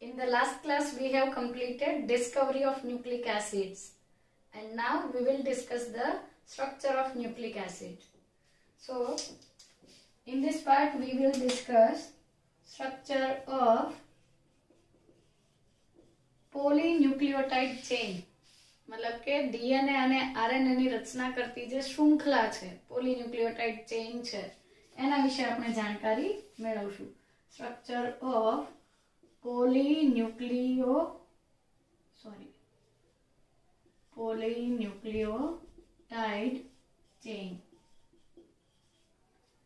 In the last class, we have completed discovery of nucleic acids, and now we will discuss the structure of nucleic acid. So, in this part, we will discuss structure of polynucleotide chain. मतलब કે DNA અને RNA ની રચના કરતી જે શૃંખલા છે, પોલીન્યુક્લિયોટાઇડ chain છે, એના વિશે આપણે જાણકારી મેળવશું. Structure of polynucleotide chain.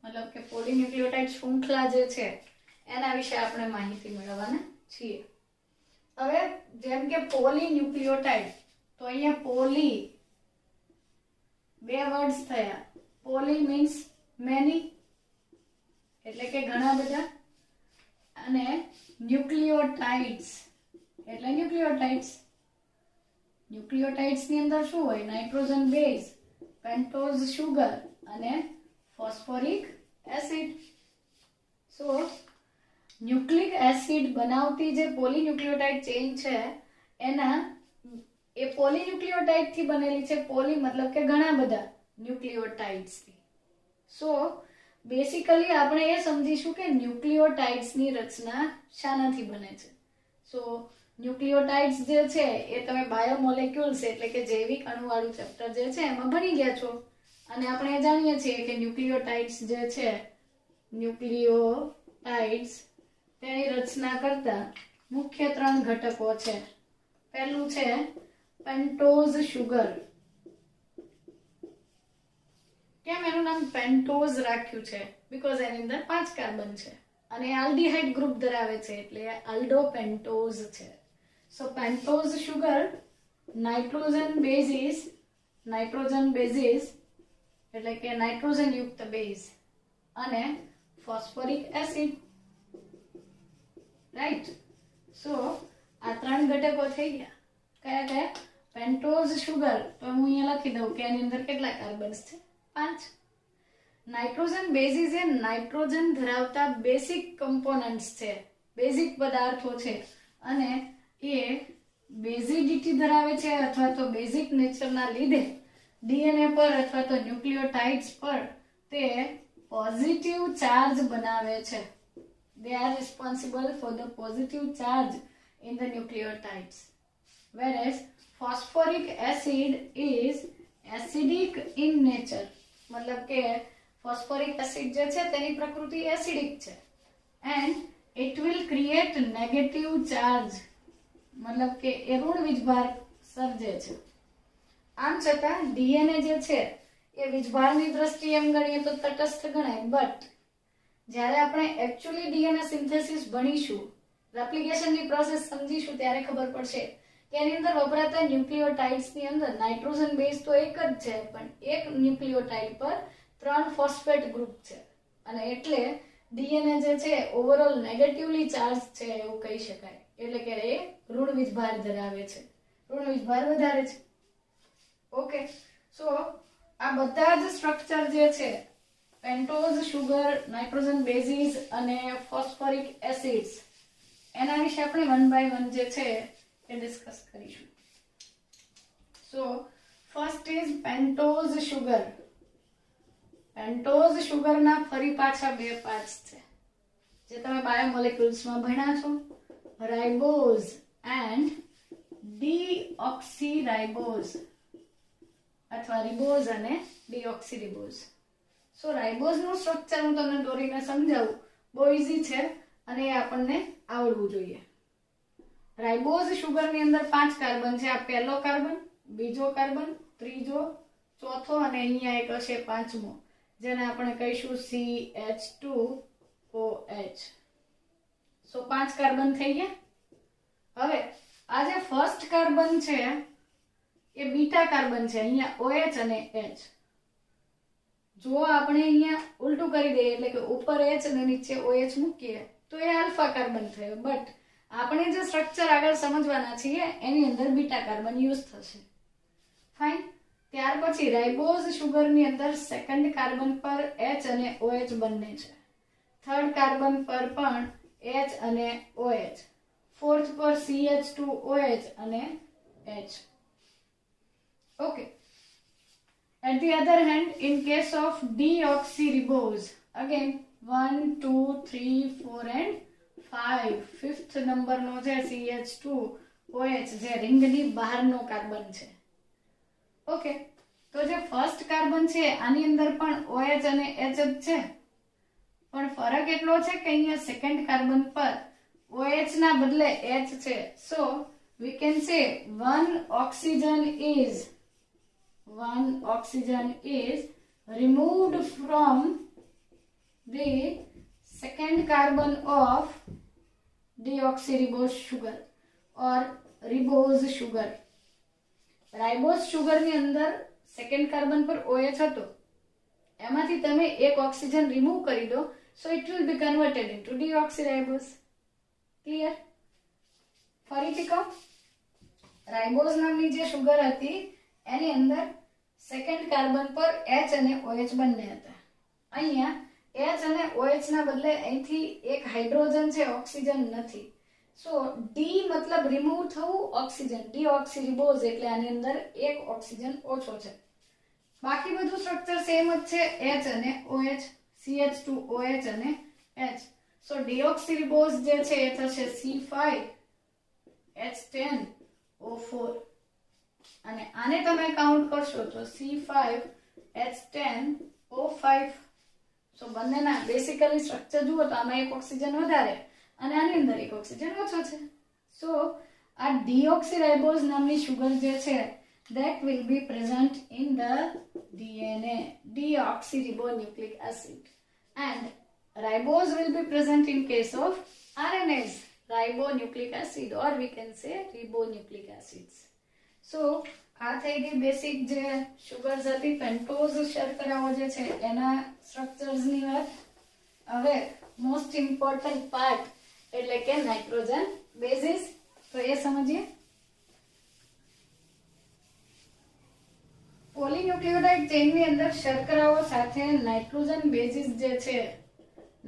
मतलब કે પોલીન્યુક્લિયોટાઇડ શૃંખલા જે છે એના વિશે આપણે માહિતી મેળવવાના છીએ. હવે જેમ કે પોલીન્યુક્લિયોટાઇડ, તો અહીંયા પોલી બે વર્ડ્સ થયા. પોલી મીન્સ મેની, એટલે કે ઘણા બધા, અને ન્યુક્લિયોટાઇડ્સ એટલે ન્યુક્લિયોટાઇડ્સ. ન્યુક્લિયોટાઇડ્સ ની અંદર શું હોય? નાઇટ્રોજન બેઝ, પેન્ટોઝ સુગર અને ફોસ્ફોરિક એસિડ. સો ન્યુક્લિક એસિડ બનાવતી જે પોલીન્યુક્લિયોટાઇડ ચેઇન છે એના એ પોલીન્યુક્લિયોટાઇડ થી બનેલી છે. પોલી મતલબ કે ઘણા બધા ન્યુક્લિયોટાઇડ્સ થી. સો બેસિકલી આપણે એ સમજીશું કે ન્યુક્લિયોટાઇડ્સ ની રચના શાનાથી બને છે. સો ન્યુક્લિયોટાઇડ્સ જે છે એ તમે બાયોમોલેક્યુલ્સ એટલે કે જૈવિક અણુવાળું ચેપ્ટર જે છે એમાં ભણી ગયા છો, અને આપણે જાણીએ છીએ કે ન્યુક્લિયોટાઇડ્સ જે છે, ન્યુક્લિયોટાઇડ્સ તેની રચના કરતા મુખ્ય 3 ઘટકો છે. પહેલું છે પેન્ટોઝ સુગર. કેમ એનું નામ પેન્ટોઝ રાખ્યું છે? બીકોઝ એની અંદર 5 કાર્બન છે અને આલ્ડીહાઇડ ગ્રુપ ધરાવે છે, એટલે આલ્ડોપેન્ટોઝ છે. સો પેન્ટોઝ સુગર, નાઇટ્રોજન બેઝિસ એટલે કે નાઇટ્રોજન યુક્ત બેઝ, અને ફોસ્ફોરિક એસિડ. રાઈટ. સો આ 3 ઘટકો થઈ ગયા. કયા કયા? પેન્ટોઝ સુગર, તો હું અહીંયા લખી દઉં કે એની અંદર કેટલા કાર્બન્સ છે? 5. નાઇટ્રોજન બેઝિસ એ નાઇટ્રોજન ધરાવતા બેસિક કમ્પોનન્ટ્સ છે, બેઝિક પદાર્થો છે, અને એ બેઝિડિટી ધરાવે છે અથવા તો બેઝિક નેચરના લીધે ડીએનએ પર અથવા તો ન્યુક્લિયોટાઇડ્સ પર તે પોઝિટિવ ચાર્જ બનાવે છે. They are responsible for the positive charge in the nucleotides. Whereas phosphoric acid is acidic in nature. मतलब કે phosphoric acid જે છે તેની પ્રકૃતિ એસિડિક છે, and it will create negative charge. मतलब કે એ ઋણ વીજભાર સર્જે છે. આમ છતાં ડીએનએ જે છે એ વીજભારની દ્રષ્ટિએ એમ ગણીએ તો તટસ્થ ગણાય, બટ જ્યારે આપણે એકચ્યુઅલી ડીએનએ સિન્થેસિસ ભણીશું, રેપ્લિકેશનની પ્રોસેસ સમજીશું, ત્યારે ખબર પડશે કે એની અંદર વપરાતા ન્યુક્લિયોટાઇડ્સની અંદર નાઇટ્રોજન બેઝ તો એક જ છે, પણ એક ન્યુક્લિયોટાઇડ પર 3 ફોસ્ફેટ ગ્રુપ છે, અને એટલે ડીએનએ જે છે ઓવરઓલ નેગેટિવલી ચાર્જ છે એવું કહી શકાય. એટલે કે એ ઋણ વીજભાર ધરાવે છે, ઋણ વીજભાર વધારે છે. ઓકે. સો આ બધા જ સ્ટ્રક્ચર જે છે, પેન્ટોઝ સુગર, નાઇટ્રોજન બેઝિસ અને ફોસ્ફોરિક એસિડ્સ, એના વિશે આપણે 1 by 1 જે છે એ ડિસ્કસ કરીશું. So first is pentose sugar. Pentose સુગરના ફરી પાછા 2 પાર્ટ્સ છે જે તમે બાયોમોલેક્યુલ્સમાં ભણ્યા છો, રાઇબોઝ એન્ડ ડીઓક્સીરાઇબોઝ, અથવા રિબોઝ અને ડીઓક્સીરિબોઝ. સો રાઇબોઝ નું સ્ટ્રક્ચર હું તમને દોરીને સમજાવું, બહુ ઈઝી છે અને એ આપણને આવડવું જોઈએ. રાઇબોઝ સુગરની અંદર 5 કાર્બન છે. આ પહેલો કાર્બન, બીજો કાર્બન, ત્રીજો, ચોથો, અને અહીંયા એક હશે 5મો, જેને આપણે કહીશું CH2OH. સો 5 કાર્બન થઈ ગયા. હવે આ જે ફર્સ્ટ કાર્બન છે એ બીટા કાર્બન છે, અહીંયા OH અને H. જો આપણે અહીંયા ઉલટું કરી દઈએ, એટલે કે ઉપર H અને નીચે OH મૂકીએ, તો એ આલ્ફા કાર્બન થયો. બટ આપણે જે સ્ટ્રક્ચર આગળ સમજવાના છીએ એની અંદર બીટા કાર્બન યુઝ થશે. ફાઇન. ત્યાર પછી રાઇબોઝ સુગરની અંદર સેકન્ડ કાર્બન પર H અને OH બંને છે, થર્ડ કાર્બન પર પણ H અને OH, 4th પર CH2OH અને H. Okay. At the other hand, in case of deoxyribose, again 1, 2, 3, 4 and 5. 5th number નો છે CH2OH જે રિંગની બહારનો કાર્બન છે. ઓકે, તો જે ફર્સ્ટ કાર્બન છે આની અંદર પણ OH અને H જ છે, પણ ફરક એટલો છે કે અહીંયા સેકન્ડ કાર્બન પર OH ના બદલે H છે. સો we can say one oxygen is removed from the second carbon of deoxyribose sugar or ribose sugar. Ribose sugar ની અંદર સેકન્ડ કાર્બન પર OH હતો, એમાંથી તમે એક ઓક્સિજન રિમૂવ કરી દો, so it will be converted into deoxyribose. Clear? ફરીથી કહું, રાઇબોઝ નામની જે સુગર હતી એની અંદર સેકન્ડ કાર્બન પર H અને OH બંને હતા. અહીંયા H અને OH ના બદલે અહીંથી એક હાઇડ્રોજન છે, ઓક્સિજન નથી. સો D મતલબ રિમૂવ થવું, ઓક્સિજન, ડીઓક્સીરિબોઝ એટલે આની અંદર એક ઓક્સિજન ઓછો છે. બાકી બધું સ્ટ્રક્ચર સેમ જ છે, H અને OH, CH2OH અને H. સો ડીઓક્સીરિબોઝ જે છે એ થશે C5H10O4 અને આને તમે કાઉન્ટ કરશો તો C5H10O5. સો બંનેના બેસિકલી સ્ટ્રક્ચર જુઓ તો આમાં એક ઓક્સિજન વધારે અને આની અંદર એક ઓક્સિજન ઓછો છે. સો આ ડીઓક્સીરાઇબોઝ નામની સુગર જે છે that will be present in the DNA, deoxyribonucleic acid, and ribose will be present in case of RNAs, ribonucleic acid, or we can say ribonucleic acids. So આ થઈ ગઈ બેસિક જે સુગર્સ હતી, પેન્ટોઝ શર્કરાઓ જે છે એના સ્ટ્રક્ચર્સ ની વાત. હવે મોસ્ટ ઇમ્પોર્ટન્ટ પાર્ટ એટલે કે નાઇટ્રોજન બેઝિસ, તો એ સમજીએ. પોલીન્યુક્લિયોટાઇડ ચેઇનની અંદર શર્કરાઓ સાથે નાઇટ્રોજન બેઝિસ જે છે,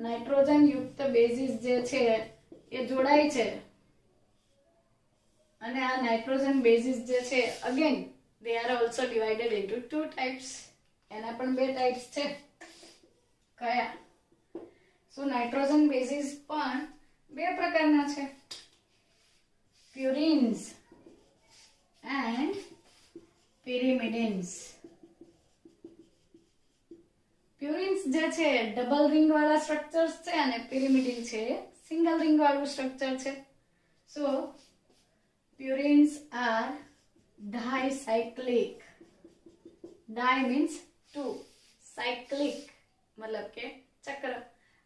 નાઇટ્રોજન યુક્ત બેઝિસ જે છે એ જોડાય છે. અને આ નાઇટ્રોજન બેઝિસ જે છે again they are also divided into two types. એના પણ બે ટાઇપ્સ છે. કયા? સો નાઇટ્રોજન બેઝિસ પણ બે પ્રકારના છે, પ્યુરિન્સ એન્ડ પિરિમિડિન્સ. પ્યુરિન્સ જે છે ડબલ રિંગ વાળા સ્ટ્રક્ચર્સ છે અને પિરિમિડિન છે સિંગલ રિંગ વાળું સ્ટ્રક્ચર છે. સો purines are dicyclic. Di means two, cyclic मतलब के चक्र.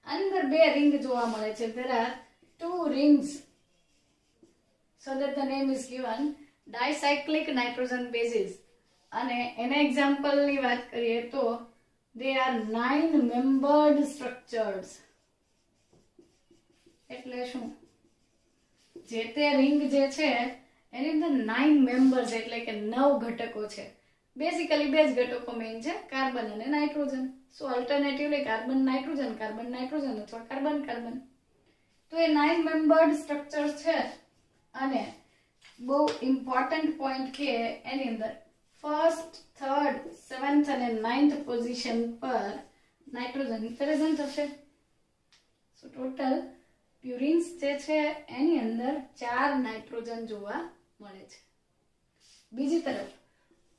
अंदर बे रिंग જોવા મળે છે. There are two rings, so that the name is given dicyclic nitrogen bases. અને એના એક્ઝામ્પલ ની વાત કરીએ તો they are 9 membered structures. એટલે શું? જે તે રિંગ જે છે એની અંદર 9 મેમ્બર્સ એટલે કે 9 ઘટકો છે. બેઝિકલી બે જ ઘટકો મેઇન છે, કાર્બન અને નાઇટ્રોજન. સો અલ્ટરનેટિવલી કાર્બન નાઇટ્રોજન અથવા કાર્બન કાર્બન. તો એ 9 મેમ્બર્ડ સ્ટ્રક્ચર છે. અને બહુ ઇમ્પોર્ટન્ટ પોઈન્ટ કે એની અંદર ફર્સ્ટ, થર્ડ, 7th અને 9th પોઝિશન પર નાઇટ્રોજન પ્રેઝન્ટ હશે. સો ટોટલ પ્યુરિન્સ જે છે એની અંદર 4 નાઇટ્રોજન જોવા મળે છે. બીજી તરફ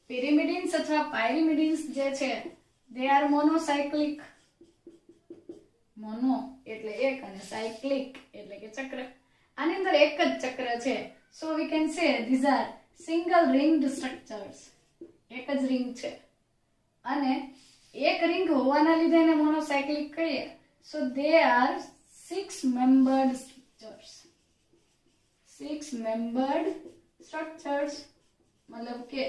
પિરિમિડિન્સ અથવા પાયરિમિડિન્સ જે છે they are monocyclic. મોનો એટલે એક અને સાયક્લિક એટલે કે ચક્ર. આની અંદર એક જ ચક્ર છે. સો we can say these are single ringed structures. એક જ રિંગ છે અને એક રિંગ હોવાના લીધે એને મોનોસાયક્લિક કહીએ. સો they are 6 membered structures. 6 membered structures मतलब કે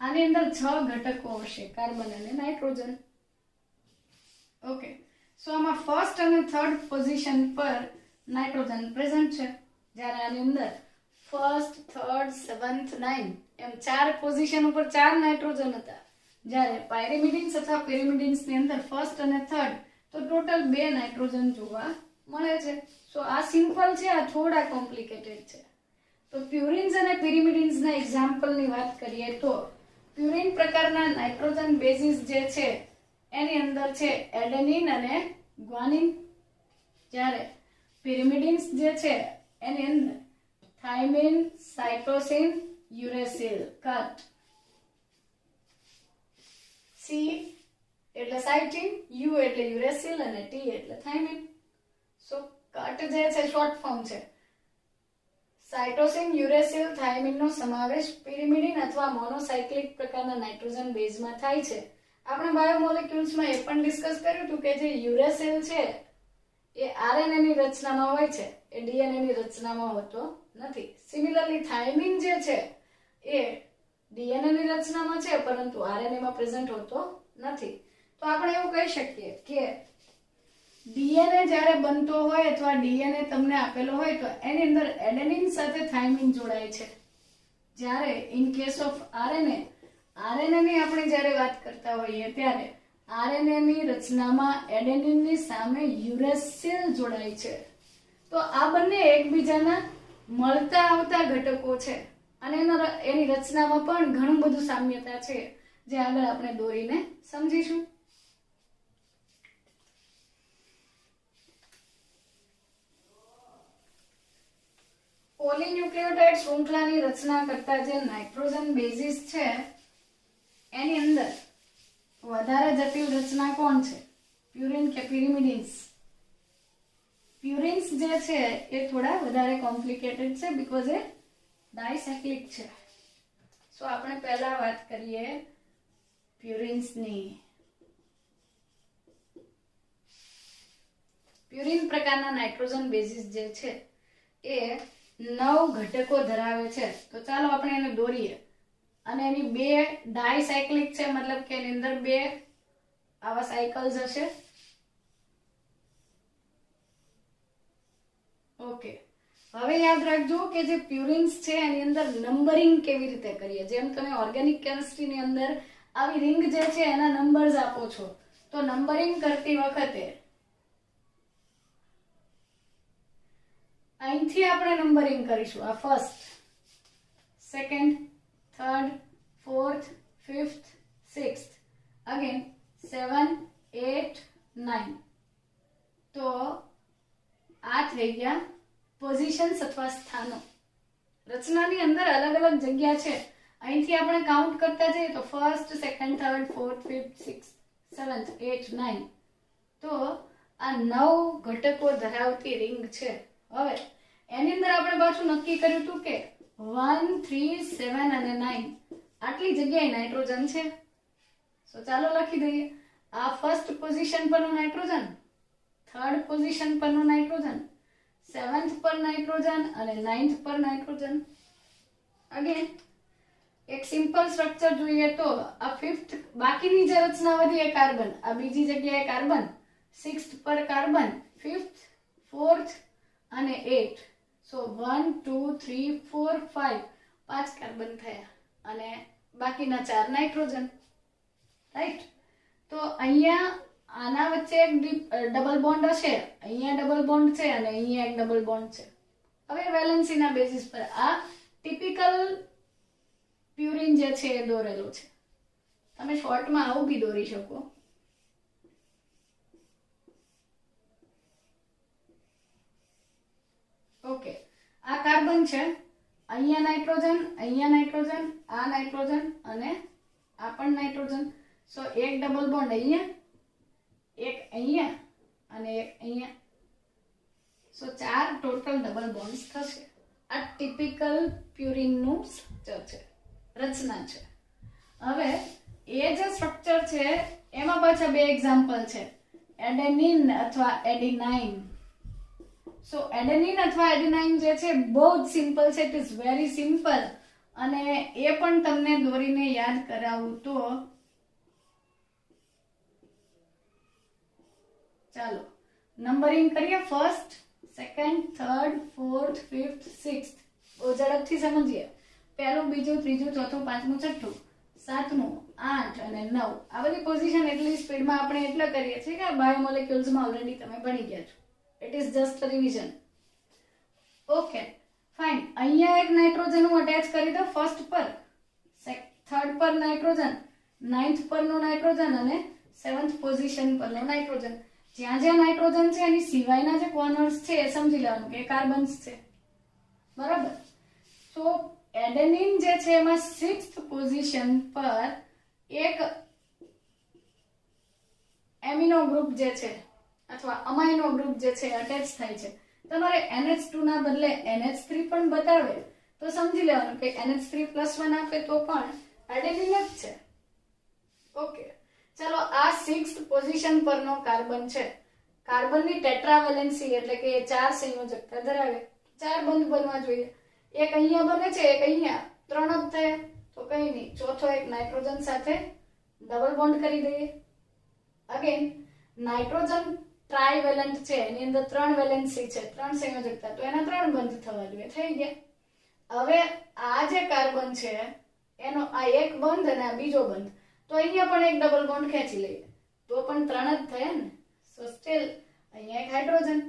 આની અંદર 6 ઘટકો હશે, કાર્બન અને નાઇટ્રોજન. ઓકે, સો આમાં ફર્સ્ટ અને થર્ડ પોઝિશન પર નાઇટ્રોજન પ્રેઝન્ટ છે, જ્યારે આની અંદર ફર્સ્ટ, થર્ડ, 7th, 9 એમ 4 પોઝિશન ઉપર 4 નાઇટ્રોજન હતા. જ્યારે પાયરિમિડિન્સ અથવા પિરિમિડિન્સ ની અંદર ફર્સ્ટ અને થર્ડ તો ટોટલ 2 નાઇટ્રોજન જોવા મળે છે. સો આ સિમ્પલ છે, આ થોડા કોમ્પ્લિકેટેડ છે. તો પ્યુરિન્સ અને પિરિમિડિન્સના એક્ઝામ્પલની વાત કરીએ તો પ્યુરિન પ્રકારના નાઇટ્રોજન બેઝિસ જે છે એની અંદર છે એડેનિન અને ગ્વાનિન, જ્યારે પિરિમિડિન્સ જે છે એની અંદર thiamine, cytosine, uracil, cut. C એટલે સાઇટિન, યુ એટલે યુરેસિલ અને ટી એટલે થાઇમિન. સો કટ જે છે શોર્ટ ફોર્મ છે. સાઇટોસિન, યુરેસિલ, થાઇમિનનો સમાવેશ પિરિમિડિન અથવા મોનોસાયક્લિક પ્રકારના નાઇટ્રોજન બેઝમાં થાય છે. આપણે બાયોમોલેક્યુલ્સમાં એ પણ ડિસ્કસ કર્યું હતું કે જે યુરેસિલ છે એ આરએનએ ની રચનામાં હોય છે, એ ડીએનએ ની રચનામાં હોતો નથી. સિમિલરલી થાઇમિન જે છે એ ડીએનએ ની રચનામાં છે પરંતુ આરએનએ માં પ્રેઝન્ટ હોતો નથી. તો આપણે એવું કહી શકીએ કે ડીએનએ જ્યારે બનતો હોય અથવા ડીએનએ તમને આપેલો હોય તો એની અંદર એડેનિન સાથે થાઇમિન જોડાય છે, જ્યારે ઇન કેસ ઓફ આરએનએ ની આપણે જ્યારે વાત કરતા હોઈએ ત્યારે આરએનએ ની રચનામાં એડેનિનની સામે યુરેસિલ જોડાય છે. તો આ બંને એકબીજાના મળતા આવતા ઘટકો છે અને એની રચનામાં પણ ઘણું બધું સામ્યતા છે, જે આગળ આપણે દોરીને સમજીશું. પોલીન્યુક્લિયોટાઇડ શૃંખલાની રચના કરતા જે નાઇટ્રોજન બેઝિસ છે એની અંદર વધારે જટિલ રચના કોણ છે, પ્યુરિન કે પિરિમિડિન્સ? પ્યુરિન્સ જે છે એ થોડા વધારે કોમ્પ્લિકેટેડ છે બીકોઝ એ ડાયસાયક્લિક છે. સો આપણે પહેલા વાત કરીએ પ્યુરિન્સની. પ્યુરિન પ્રકારના નાઇટ્રોજન બેઝિસ જે છે એ 9 ઘટકો ધરાવે છે. તો ચાલો આપણે એને દોરીએ. અને એની 2 ડાયસાયક્લિક છે, મતલબ કે એની અંદર 2 આવા સાયકલ્સ હશે. ઓકે, હવે યાદ રાખજો કે જે પ્યુરિન્સ છે એની અંદર નંબરિંગ કેવી રીતે કરીએ. જેમ તમે ઓર્ગેનિક કેમિસ્ટ્રીની અંદર આવી રિંગ જે છે એના નંબર્સ આપો છો, તો નંબરિંગ કરતી વખતે અહીંથી આપણે નંબરિંગ કરીશું. આ first, second, third, fourth, fifth, sixth, again 7, 8, 9. તો આ થઈ ગયા પોઝિશન્સ અથવા સ્થાનો. રચનાની અંદર અલગ અલગ જગ્યા છે. અહીંથી આપણે કાઉન્ટ કરતા જઈએ તો first, second, third, fourth, fifth, sixth, 7th, 8, 9. તો આ 9 ઘટકો ધરાવતી રિંગ છે. હવે એની અંદર આપણે પાછું નક્કી કર્યું હતું કે 1, 3, 7 અને 9 આટલી જગ્યાએ નાઇટ્રોજન છે. સો ચાલો લખી દઈએ. આ ફર્સ્ટ પોઝિશન પરનું નાઇટ્રોજન, થર્ડ પોઝિશન પરનું નાઇટ્રોજન, 7th પર નાઇટ્રોજન અને 9th પર નાઇટ્રોજન. અગેન એક સિમ્પલ સ્ટ્રક્ચર જોઈએ તો આ ફિફ્થ, બાકીની જે રચના વધી એ કાર્બન, આ બીજી જગ્યાએ કાર્બન, 6th પર કાર્બન, 5th, 4th અને 8. સો 1, 2, 3, 4, 5 5 કાર્બન થયા અને બાકીના 4 નાઇટ્રોજન. રાઈટ. તો અહીંયા આના વચ્ચે એક ડબલ બોન્ડ હશે, અહીંયા ડબલ બોન્ડ છે અને અહીંયા એક ડબલ બોન્ડ છે. હવે વેલેન્સીના બેસિસ પર આ ટિપિકલ પ્યુરિન જે છે એ દોરેલો છે. તમે શોર્ટમાં આવું બી દોરી શકો. ઓકે, આ કાર્બન છે, અહીંયા નાઇટ્રોજન, અહીંયા નાઇટ્રોજન, આ નાઇટ્રોજન અને આ પણ નાઇટ્રોજન. સો એક ડબલ બોન્ડ અહીંયા, એક અહીંયા અને એક અહીંયા. સો 4 ટોટલ ડબલ બોન્ડ્સ થશે. આ ટિપિકલ પ્યુરિનનું સ્ટ્રક્ચર છે, રચના છે. હવે એ જે સ્ટ્રક્ચર છે એમાં પાછા 2 એક્ઝામ્પલ છે, એડેનિન અથવા એડિનાઇન. સો એડેનિન અથવા એડિનાઇન જે છે બહુ જ સિમ્પલ છે, ઇટ ઇઝ વેરી સિમ્પલ. અને એ પણ તમને દોરીને યાદ કરાવું તો ચાલો નંબરિંગ કરીએ. First, second, third, fourth, fifth, sixth. બહુ ઝડપથી સમજીએ. પહેલું, બીજું, ત્રીજું, ચોથું, પાંચમું, છઠ્ઠું, સાતમું, 8 અને 9. આ બધી પોઝિશન એટલી સ્પીડમાં આપણે એટલે કરીએ છીએ કે બાયોમોલેક્યુલ્સમાં ઓલરેડી તમે ભણી ગયા છો. It is just revision. Okay fine. અહીંયા એક નાઇટ્રોજન હું અટેચ કરી દઉં ફર્સ્ટ પર, થર્ડ પર નાઇટ્રોજન, 9th પરનો નાઇટ્રોજન અને 7th પોઝિશન પરનો નાઇટ્રોજન. જ્યાં જ્યાં નાઇટ્રોજન છે એની સિવાયના જે કોર્નર્સ છે એ સમજી લેવાનું કે કાર્બન્સ છે. બરાબર. સો એડેનિન જે છે એમાં 6th પોઝિશન પર એક એમિનો ગ્રુપ જે છે અથવા અમાઇનો ગ્રુપ જે છે અટેચ થાય છે. તમારે NH2 ના બદલે NH3 પણ બતાવે તો સમજી લેવાનું કે NH3+1 આપે તો પણ એડેનિન જ છે. ઓકે ચલો, આ 6th પોઝિશન પરનો કાર્બન છે. કાર્બનની ટેટ્રાવેલેન્સી એટલે કે 4 સંયોજકતા ધરાવે, 4 બંધ બનવા જોઈએ. એક અહીંયા બને છે, એક અહીંયા, 3 જ થયા તો કઈ નહીં. ચોથો એક નાઇટ્રોજન સાથે ડબલ બોન્ડ કરી દઈએ. અગેન નાઇટ્રોજન ટ્રાઇવેલેન્ટ છે, એની અંદર 3 વેલેન્સી છે, 3 સંયોજકતા, તો એના 3 બંધ થવા જોઈએ. થઈ ગયા. હવે આ જે કાર્બન છે એનો આ એક બંધ અને આ બીજો બંધ, તો અહીંયા પણ એક ડબલ બોન્ડ ખેંચી લઈએ તો પણ 3 જ થયા ને. સો સ્ટીલ અહીંયા એક હાઇડ્રોજન.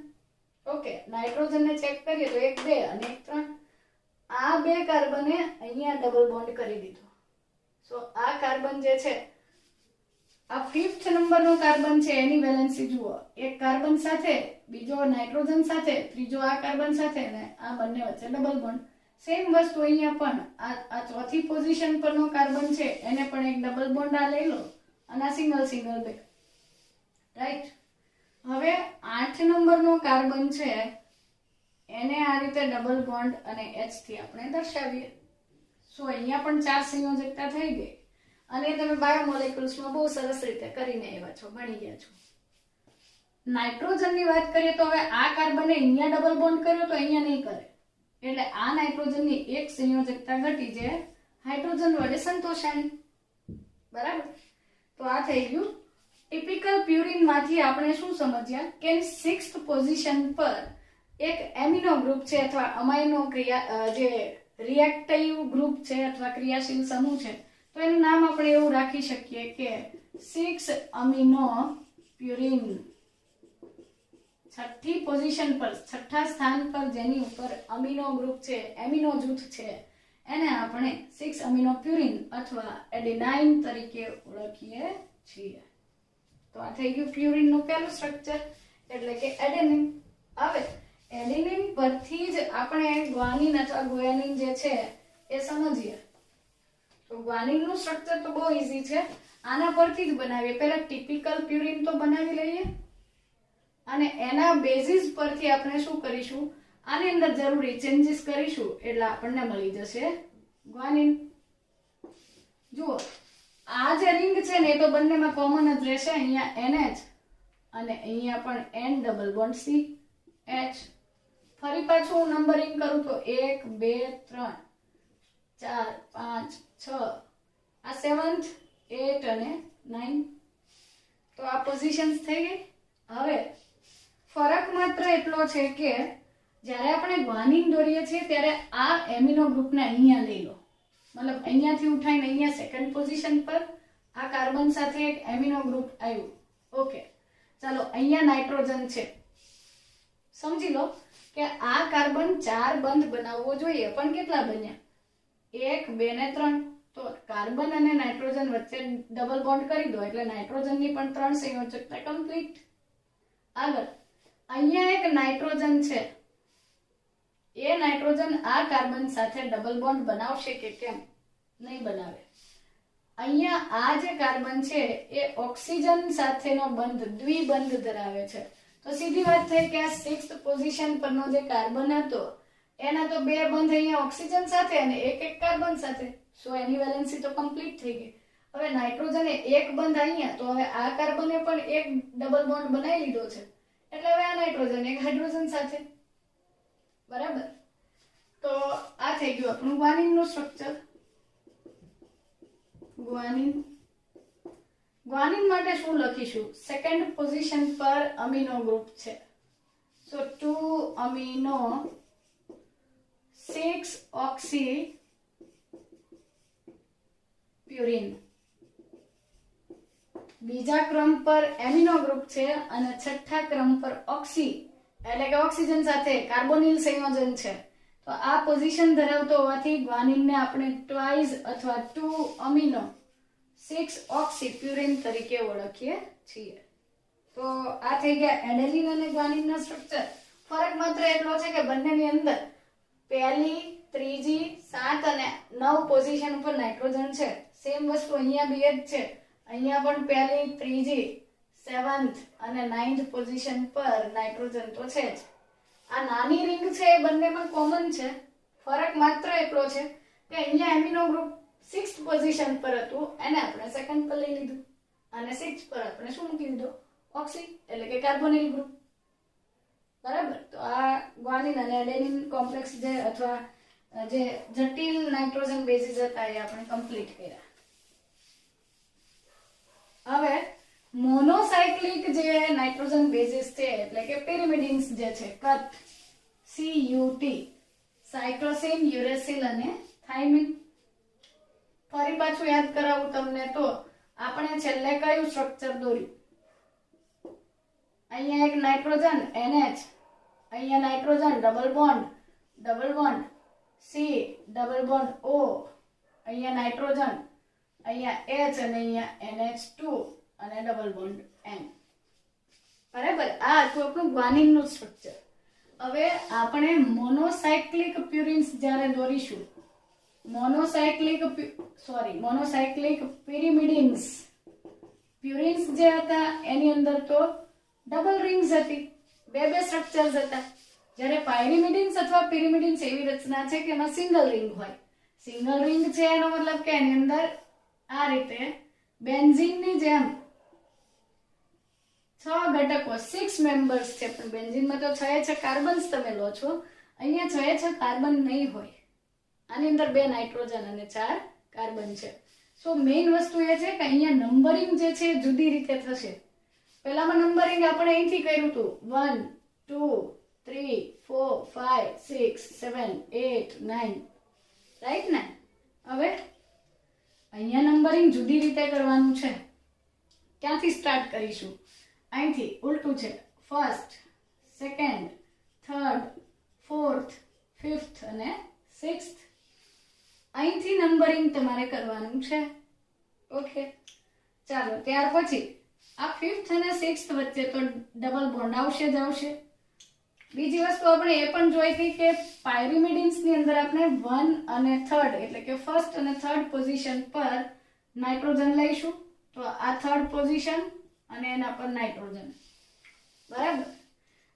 ઓકે, નાઇટ્રોજન ને ચેક કરીએ તો 1 2 અને 1 3. આ બે કાર્બને અહીંયા ડબલ બોન્ડ કરી દીધો. સો આ કાર્બન જે છે, આ 5th નંબરનો કાર્બન છે એની વેલેન્સી જુઓ. એક કાર્બન સાથે, બીજો નાઇટ્રોજન સાથે, ત્રીજો આ કાર્બન સાથે અને આ બંને વચ્ચે ડબલ બોન્ડ. સેમ વસ્તુ અહીંયા પણ આ ચોથી પોઝિશન પરનો કાર્બન છે એને પણ એક ડબલ બોન્ડ આ લઈ લો અને આ સિંગલ સિંગલ બે. રાઈટ. હવે 8 નંબરનો કાર્બન છે એને આ રીતે ડબલ બોન્ડ અને H થી આપણે દર્શાવીએ. સો અહીંયા પણ 4 સંયોજકતા થઈ ગઈ અને તમે બાયોમોલેક્યુલ્સમાં બહુ સરસ રીતે કરીને આવ્યા છો, ભણી ગયા છો. નાઇટ્રોજનની વાત કરીએ તો હવે આ કાર્બને અહીંયા ડબલ બોન્ડ કર્યો તો અહીંયા નહીં કરે, એટલે આ નાઇટ્રોજનની એક સંયોજકતા ઘટી જે હાઇડ્રોજન વડે સંતોષાણી. બરાબર. તો આ થઈ ગયું. ટિપિકલ પ્યુરિન માંથી આપણે શું સમજ્યા કે 6th પોઝિશન પર એક એમિનો ગ્રુપ છે અથવા અમાઇનો જે રિએક્ટિવ ગ્રુપ છે અથવા ક્રિયાશીલ સમૂહ છે, તો એનું નામ આપણે એવું રાખી શકીએ કે 6 અમીનો પ્યુરિન. છઠ્ઠી પોઝિશન પર, છઠ્ઠા સ્થાન પર જેની ઉપર અમીનો ગ્રુપ છે, એમિનો જૂથ છે, એને આપણે 6 અમીનો પ્યુરિન અથવા એડેનાઇન તરીકે ઓળખીએ છીએ. તો આ થઈ ગયું પ્યુરિન નું પહેલું સ્ટ્રક્ચર એટલે કે એડેનિન. હવે એડેનિન પરથી જ આપણે ગ્વાનિન અથવા ગુઆનિન જે છે એ સમજીએ. તો ગ્વાનિન નું સ્ટ્રક્ચર તો બહુ ઈઝી છે, આના પરથી જ બનાવીએ. પહેલા ટિપિકલ પ્યુરિન તો બનાવી લઈએ અને એના બેઝિસ પરથી આપણે શું કરીશું, આની અંદર જરૂરી ચેન્જીસ કરીશું એટલે આપણને મળી જશે ગ્વાનિન. જુઓ આ જે રિંગ છે ને એ તો બંનેમાં કોમન જ રહેશે. અહીંયા NH અને અહીંયા પણ N ડબલ બોન્ડ CH. ફરી પાછું નંબરિંગ કરું તો 1 2 3 4 5 6, આ 7th 8 અને 9. તો આ પોઝિશન્સ થઈ ગઈ. હવે ફરક માત્ર એટલો છે કે જ્યારે આપણે ગ્વાનિન દોરીએ છીએ ત્યારે આ એમિનો ગ્રુપને અહીંયા લઈ લો, મતલબ અહીંયાથી ઉઠાઈને અહીંયા સેકન્ડ પોઝિશન પર આ કાર્બન સાથે એક એમિનો ગ્રુપ આવ્યું. ઓકે ચાલો, અહીંયા નાઇટ્રોજન છે. સમજી લો કે આ કાર્બન 4 બંધ બનાવવો જોઈએ, પણ કેટલા બન્યા? 1 2 ને 3. તો કાર્બન અને નાઇટ્રોજન વચ્ચે ડબલ બોન્ડ કરી દો એટલે નાઇટ્રોજનની પણ 3 સંયોજકતા કમ્પ્લીટ. આગળ અહીંયા એક નાઇટ્રોજન છે, એ નાઇટ્રોજન આ કાર્બન સાથે ડબલ બોન્ડ બનાવશે કે કેમ? નહીં બનાવે. અહીંયા આ જે કાર્બન છે એ ઓક્સિજન સાથેનો બંધ, દ્વિબંધ ધરાવે છે. તો સીધી વાત થઈ કે આ 6th પોઝિશન પરનો જે કાર્બન હતો એના તો 2 બંધ અહીંયા ઓક્સિજન સાથે અને એક કાર્બન સાથે. સો એની વેલેન્સી તો કમ્પ્લીટ થઈ ગઈ. હવે નાઇટ્રોજને એક બંધ અહીંયા, તો હવે આ કાર્બને પણ એક ડબલ બોન્ડ બનાવી લીધો છે એટલે હવે આ નાઇટ્રોજન એક હાઇડ્રોજન સાથે. બરાબર. તો આ થઈ ગયું આપણું ગ્વાનિન નું સ્ટ્રક્ચર. ગ્વાનિન. ગ્વાનિન માટે શું લખીશું? સેકન્ડ પોઝિશન પર અમીનો ગ્રુપ છે. સો 2 અમીનો 6 ઓક્સી પ્યુરિન. બીજા ક્રમ પર એમિનો ગ્રુપ છે અને છઠ્ઠા ક્રમ પર ઓક્સી એટલે કે ઓક્સિજન સાથે કાર્બોનિલ સંયોજન છે, તો આ પોઝિશન ધરાવતો હોવાથી ગ્વાનિનને આપણે ટ્વાઇસ અથવા 2 અમીનો 6 ઓક્સી પ્યુરિન તરીકે ઓળખીએ છીએ. તો આ થઈ ગયા એડેનિન અને ગ્વાનિનના સ્ટ્રક્ચર. ફરક માત્ર એટલો છે કે બંનેની અંદર પહેલી, ત્રીજી, 7 અને 9 પોઝિશન ઉપર નાઇટ્રોજન છે. સેમ વસ્તુ અહીંયા બી જ છે. અહીંયા પણ પહેલી, ત્રીજી, 7th અને 9th પોઝિશન પર નાઇટ્રોજન તો છે જ. આ નાની રિંગ છે એ બંનેમાં કોમન છે. ફરક માત્ર એટલો છે કે અહીંયા એમિનો ગ્રુપ 6th પોઝિશન પર હતું, એને આપણે સેકન્ડ પર લઈ લીધું અને 6th પર આપણે શું મૂકી દીધો? ઓક્સી એટલે કે કાર્બોનિલ ગ્રુપ. બરાબર. તો આ ગ્વાનિન અને એડેનિન કોમ્પ્લેક્સ જે અથવા જે જટિલ નાઇટ્રોજન બેઝિસ હતા એ આપણે કમ્પ્લીટ કર્યા. હવે મોનોસાયક્લિક જે નાઇટ્રોજન બેઝિસ છે એટલે કે પિરિમિડિન્સ જે છે, કટ, CUT, સાયટોસિન, યુરેસિલ અને થાઇમિન. ફરી પાછું યાદ કરાવું તમને તો આપણે છેલ્લે કયું સ્ટ્રક્ચર દોર્યું? અહીંયા એક નાઇટ્રોજન NH, અહીંયા nitrogen double bond C, double bond O, અહીંયા નાઇટ્રોજન, અહીંયા H અને અહીંયા NH2 અને ડબલ બોન્ડ N. બરાબર. આ હતું આપણું ગ્વાનિનનું સ્ટ્રક્ચર. હવે આપણે મોનોસાયક્લિક પ્યુરિન્સ જ્યારે દોરીશું, મોનોસાયક્લિક પિરિમિડિન્સ પ્યુરિન્સ જે હતા એની અંદર તો ડબલ રિંગ્સ હતી, બે સ્ટ્રક્ચર્સ હતા. જ્યારે પાયરિમિડિન્સ અથવા પિરિમિડિન્સ એવી રચના છે કે એમાં સિંગલ રિંગ હોય. સિંગલ રિંગ છે એનો મતલબ કે એની અંદર આ રીતે બેન્ઝીનની જેમ 6 ઘટકો, 6 મેમ્બર્સ છે. પણ બેન્ઝીનમાં તો 6 કાર્બન્સ તમે લો છો, અહીંયા 6 કાર્બન નહીં હોય. આની અંદર 2 નાઇટ્રોજન અને 4 કાર્બન છે. સો મેઇન વસ્તુ એ છે કે અહીંયા નંબરિંગ જે છે જુદી રીતે થશે. પહેલામાં નંબરિંગ આપણે અહીંથી કર્યું હતું 1, 2, 3, 4, 5, 6, 7, 8, 9, રાઈટ ને? હવે અહીંયા નંબરિંગ જુદી રીતે કરવાનું છે. ક્યાંથી સ્ટાર્ટ કરીશું? અહીંથી ઉલટું છે. First, second, third, fourth, fifth અને સિક્સ્થ. અહીંથી નંબરિંગ તમારે કરવાનું છે. ઓકે, ચાલો. ત્યાર પછી આ ફિફ્થ અને સિક્સ્થ વચ્ચે તો ડબલ બોન્ડ આવશે જ આવશે. બીજી વસ્તુ આપણે એ પણ જોઈ હતી કે પાયરિમિડિન્સ ની અંદર આપણે 1 અને 3rd એટલે કે ફર્સ્ટ અને થર્ડ પોઝિશન પર નાઇટ્રોજન લઈશું. તો આ થર્ડ પોઝિશન અને એના પર નાઇટ્રોજન. બરાબર.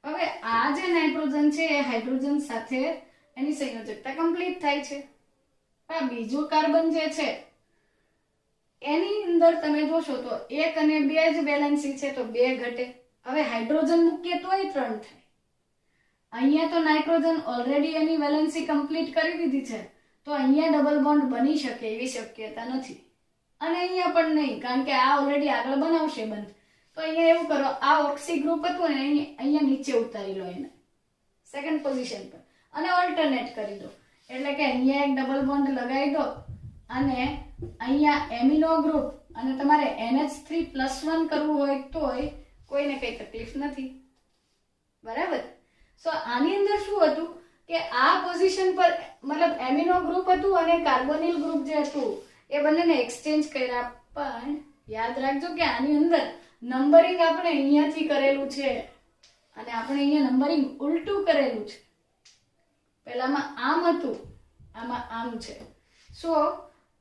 હવે આ જે નાઇટ્રોજન છે એ હાઇડ્રોજન સાથે એની સંયોજકતા કમ્પ્લીટ થાય છે. આ બીજું કાર્બન જે છે એની અંદર તમે જોશો તો 1 અને 2 જ વેલેન્સી છે તો 2 ઘટે. હવે હાઇડ્રોજન મૂકીએ તોય 3 થાય. અહીંયા તો નાઇટ્રોજન ઓલરેડી એની વેલેન્સી કમ્પ્લીટ કરી દીધી છે, તો અહીંયા ડબલ બોન્ડ બની શકે એવી શક્યતા નથી. અને અહીંયા પણ નહીં, કારણ કે આ ઓલરેડી આગળ બનાવશે બંધ. તો અહીંયા એવું કરો, આ ઓક્સી ગ્રુપ હતું ને અહીંયા નીચે ઉતારી લો એને સેકન્ડ પોઝિશન પર અને ઓલ્ટરનેટ કરી દો. એટલે કે અહીંયા એક ડબલ બોન્ડ લગાવી દો અને અહીંયા એમિનો ગ્રુપ અને તમારે NH3+1 કરવું હોય તોય કોઈને કઈ તકલીફ નથી. બરાબર. સો આની અંદર શું હતું કે આ પોઝિશન પર મતલબ એમિનો ગ્રુપ હતું અને કાર્બોનિલ ગ્રુપ જે હતું એ બંનેને એક્સચેન્જ કર્યા. પણ યાદ રાખજો કે આની અંદર નંબરિંગ આપણે અહીંયાથી કરેલું છે અને આપણે અહીંયા નંબરિંગ ઉલટું કરેલું છે. પહેલામાં આમ હતું, આમાં આમ છે. સો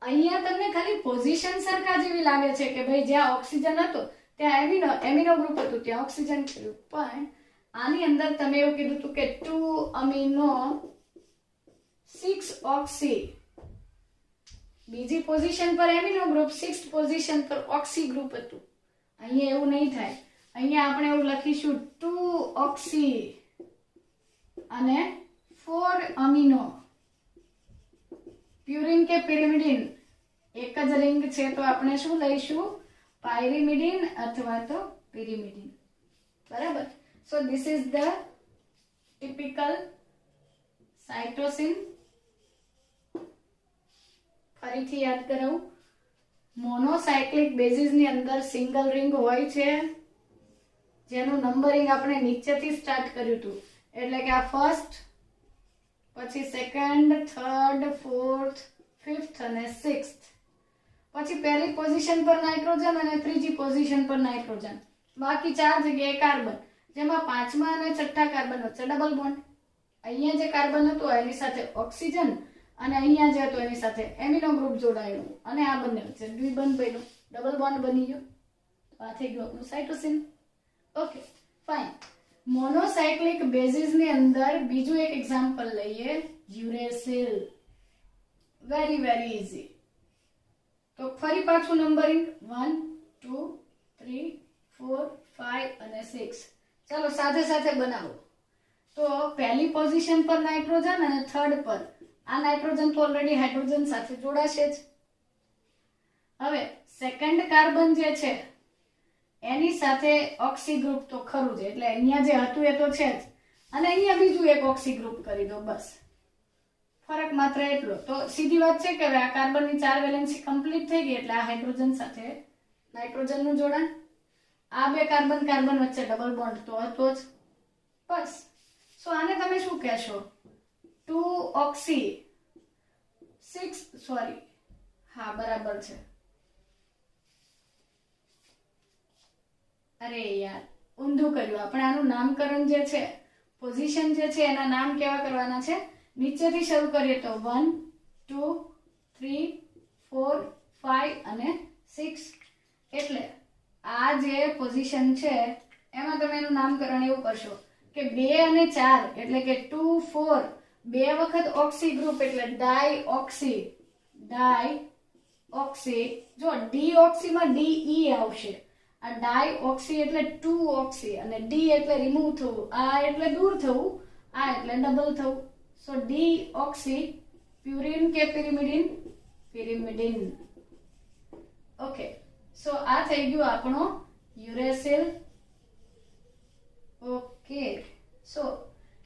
અહીંયા તમને ખાલી પોઝિશન સરખા જેવી લાગે છે કે ભાઈ જ્યાં ઓક્સિજન હતો ત્યાં એમિનો ગ્રુપ હતું, ત્યાં ઓક્સિજન કર્યું. પણ આની અંદર તમે એવું કીધું હતું કે 2 અમીનો 6 ઓક્સી. બીજી પોઝિશન પર એમિનો ગ્રુપ, 6th પોઝિશન પર ઓક્સી ગ્રુપ હતું. અહીંયા એવું નહીં થાય. અહીંયા આપણે એવું લખીશું 2 ઓક્સી અને 4 અમીનો. પ્યુરિન કે પિરિમિડિન એક જ રિંગ છે તો આપણે શું લઈશું? પાયરિમિડિન અથવા તો પિરિમિડિન. બરાબર. So this is the typical cytosine. ફરીથી યાદ કરાવું, મોનોસાયક્લિક બેઝિસ ની અંદર સિંગલ રિંગ હોય છે જેનું નંબરિંગ આપણે નીચેથી સ્ટાર્ટ કર્યું હતું, એટલે કે આ ફર્સ્ટ, પછી સેકન્ડ, થર્ડ, ફોર્થ, ફિફ્થ અને સિક્સ્થ, પછી પહેલી પોઝિશન પર નાઇટ્રોજન અને ત્રીજી પોઝિશન પર નાઇટ્રોજન, બાકી 4 જગ્યાએ કાર્બન, જેમાં પાંચમા અને છઠ્ઠા કાર્બન વચ્ચે ડબલ બોન્ડ. અહીંયા જે કાર્બન હતું એની સાથે ઓક્સિજન અને અહીંયા જે હતું એની સાથે એમિનો ગ્રુપ જોડાયેલું અને આ બંને વચ્ચે દ્વિબંધ બન્યું, ડબલ બોન્ડ બની ગયો. આ થઈ ગયું આપણું cytosine. Okay fine. Monocyclic bases ની અંદર બીજું એક એક્ઝામ્પલ લઈએ, યુરેસિલ. Very very easy. તો ફરી પાછું નંબરિંગ 1 2 3 4 5 અને 6. ચાલો સાથે સાથે બનાવો. તો પહેલી પોઝિશન પર નાઇટ્રોજન અને થર્ડ પર આ નાઇટ્રોજન તો ઓલરેડી હાઇડ્રોજન સાથે જોડાશે જ. હવે સેકન્ડ કાર્બન જે છે એની સાથે ઓક્સી ગ્રુપ તો ખરું જ, એટલે અહીંયા જે હતું એ તો છે જ, અને અહીંયા બીજું એક ઓક્સી ગ્રુપ કરી દો, બસ. ફરક માત્ર એટલો. તો સીધી વાત છે કે હવે આ કાર્બનની 4 વેલેન્સી કમ્પ્લીટ થઈ ગઈ, એટલે આ હાઇડ્રોજન સાથે નાઇટ્રોજનનું જોડાણ, આ બે કાર્બન કાર્બન વચ્ચે ડબલ બોન્ડ તો હતો જ, બસ. સો આને તમે શું કહેશો? 2 ઓક્સી 6, સોરી, હા બરાબર છે. અરે યાર ઊંધું કર્યું આપણે. આનું નામકરણ જે છે, પોઝિશન જે છે એના નામ કેવા કરવાના છે? નીચેથી શરૂ કરીએ તો 1 2 3 4 5 અને 6. એટલે આ જે પોઝિશન છે એમાં તમે એનું નામકરણ એવું કરશો કે 2 અને 4 એટલે કે 2 4, બે વખત ઓક્સી ગ્રુપ એટલે ડાઇઓક્સી, ડાઇઓક્સી. જો ડીઓક્સી માં ડી આવશે, આ ડાઇઓક્સી એટલે 2 ઓક્સી, અને ડી એટલે રિમૂવ થવું, આ એટલે દૂર થવું, આ એટલે ડબલ થવું. સો ડીઓક્સી પ્યુરિન કે પિરિમિડિન? પિરિમિડિન. ઓકે, સો આ થઈ ગયું આપણો યુરેસિલ. ઓકે, સો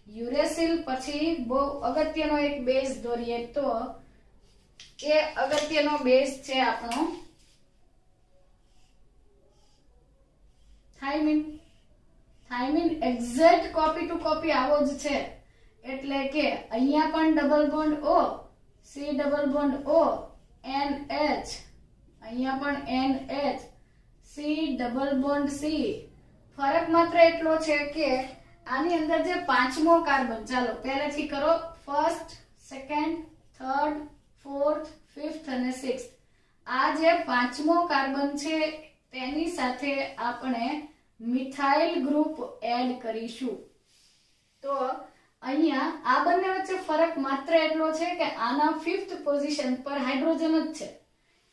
યુરેસિલ પછી બહુ અગત્યનો એક બેઝ દોરીએ તો એ અગત્યનો બેઝ છે આપણો thiamine. Thiamine exact copy to copy આવો જ છે, એટલે કે અહીંયા પણ double bond O, C double bond O, NH, અહીંયા પણ NH, C double bond C. ફરક માત્ર એટલો છે કે આની અંદર જે પાંચમો કાર્બન, ચાલો પહેલેથી કરો, first, second, third, fourth, fifth અને સિક્સ્થ, આ જે પાંચમો કાર્બન છે તેની સાથે આપણે મિથાઇલ ગ્રુપ એડ કરીશું. તો અહીંયા આ બંને વચ્ચે ફરક માત્ર એટલો છે કે આના ફિફ્થ પોઝિશન પર હાઇડ્રોજન જ છે,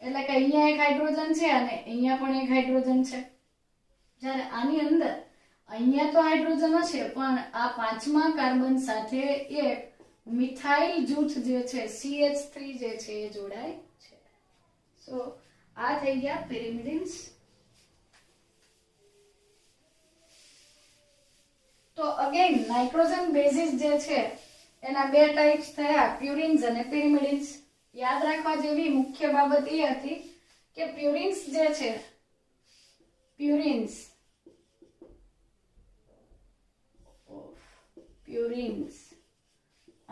એટલે કે અહીંયા એક હાઇડ્રોજન છે અને અહીંયા પણ એક હાઇડ્રોજન છે. જ્યારે આની અંદર અહીંયા તો હાઇડ્રોજન હશે પણ આ પાંચમા કાર્બન સાથે એક મિથાઇલ જૂથ જે છે CH3 જે છે એ જોડાય છે. સો આ થઈ ગયા પિરિમિડિન્સ. તો અગેન નાઇટ્રોજન બેઝિસ જે છે એના બે ટાઈપ્સ થયા, પ્યુરિન્સ અને પિરિમિડિન્સ. યાદ રાખવા જેવી મુખ્ય બાબત એ હતી કે પ્યુરિન્સ જે છે, પ્યુરિન્સ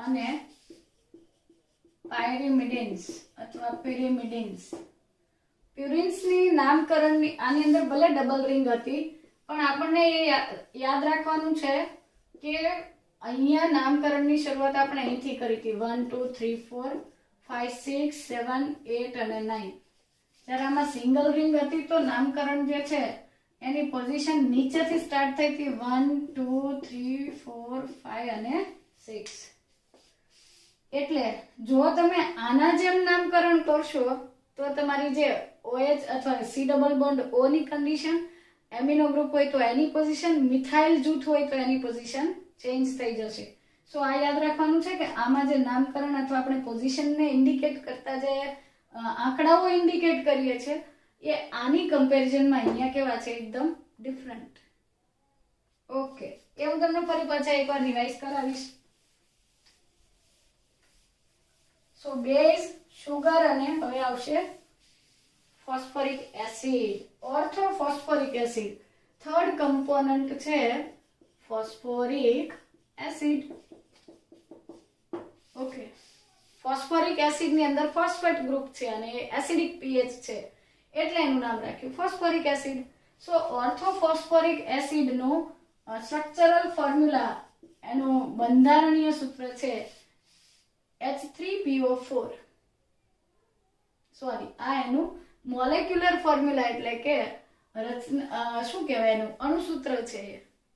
અને પાયરિમિડિન્સ અથવા પિરિમિડિન્સ. પ્યુરિન્સની નામકરણની આની અંદર ભલે ડબલ રિંગ હતી પણ આપણને એ યાદ રાખવાનું છે કે અહીંયા નામકરણની શરૂઆત આપણે અહીંથી કરી હતી, 1 2 3 4 5 6 7 8 અને 9. જ્યારે આમાં સિંગલ રિંગ હતી તો નામકરણ જે છે એની પોઝિશન નીચેથી સ્ટાર્ટ થઈ હતી, 1 2 3 4 5 અને 6. એટલે જો તમે આના જેમ નામકરણ કરશો તો તમારી જે OH અથવા C ડબલ બોન્ડ O ની કન્ડિશન, એમિનો ગ્રુપ હોય તો એની પોઝિશન, મિથાઇલ જૂથ હોય તો એની પોઝિશન ચેન્જ થઈ જશે. સો આ યાદ રાખવાનું છે કે આમાં જે નામકરણ અથવા આપણે પોઝિશનને ઇન્ડિકેટ કરતા જે આંકડાઓ ઇન્ડિકેટ કરીએ છીએ એ આની કમ્પેરિઝનમાં અહીંયા કેવા છે, એકદમ ડિફરન્ટ. ઓકે, એ હું તમને ફરી પાછા એકવાર રિવાઇઝ કરાવીશ. સો બેઝ, સુગર અને હવે આવશે phosphoric acid, ortho phosphoric acid. Third component છે phosphoric acid. Okay, phosphoric acid ની અંદર ફોસ્ફેટ ગ્રુપ છે અને એસિડિક પીએચ છે એટલે એનું નામ રાખ્યું ફોસ્ફોરિક એસિડ. સો ઓર્થોફોસ્ફોરિક એસિડ નું સ્ટ્રક્ચરલ ફોર્મ્યુલા, એનું બંધારણીય સૂત્ર છે H3PO4. સોરી, આ એનું મોલેક્યુલર ફોર્મ્યુલા એટલે કે શું કહેવાય એનું અણુસૂત્ર છે.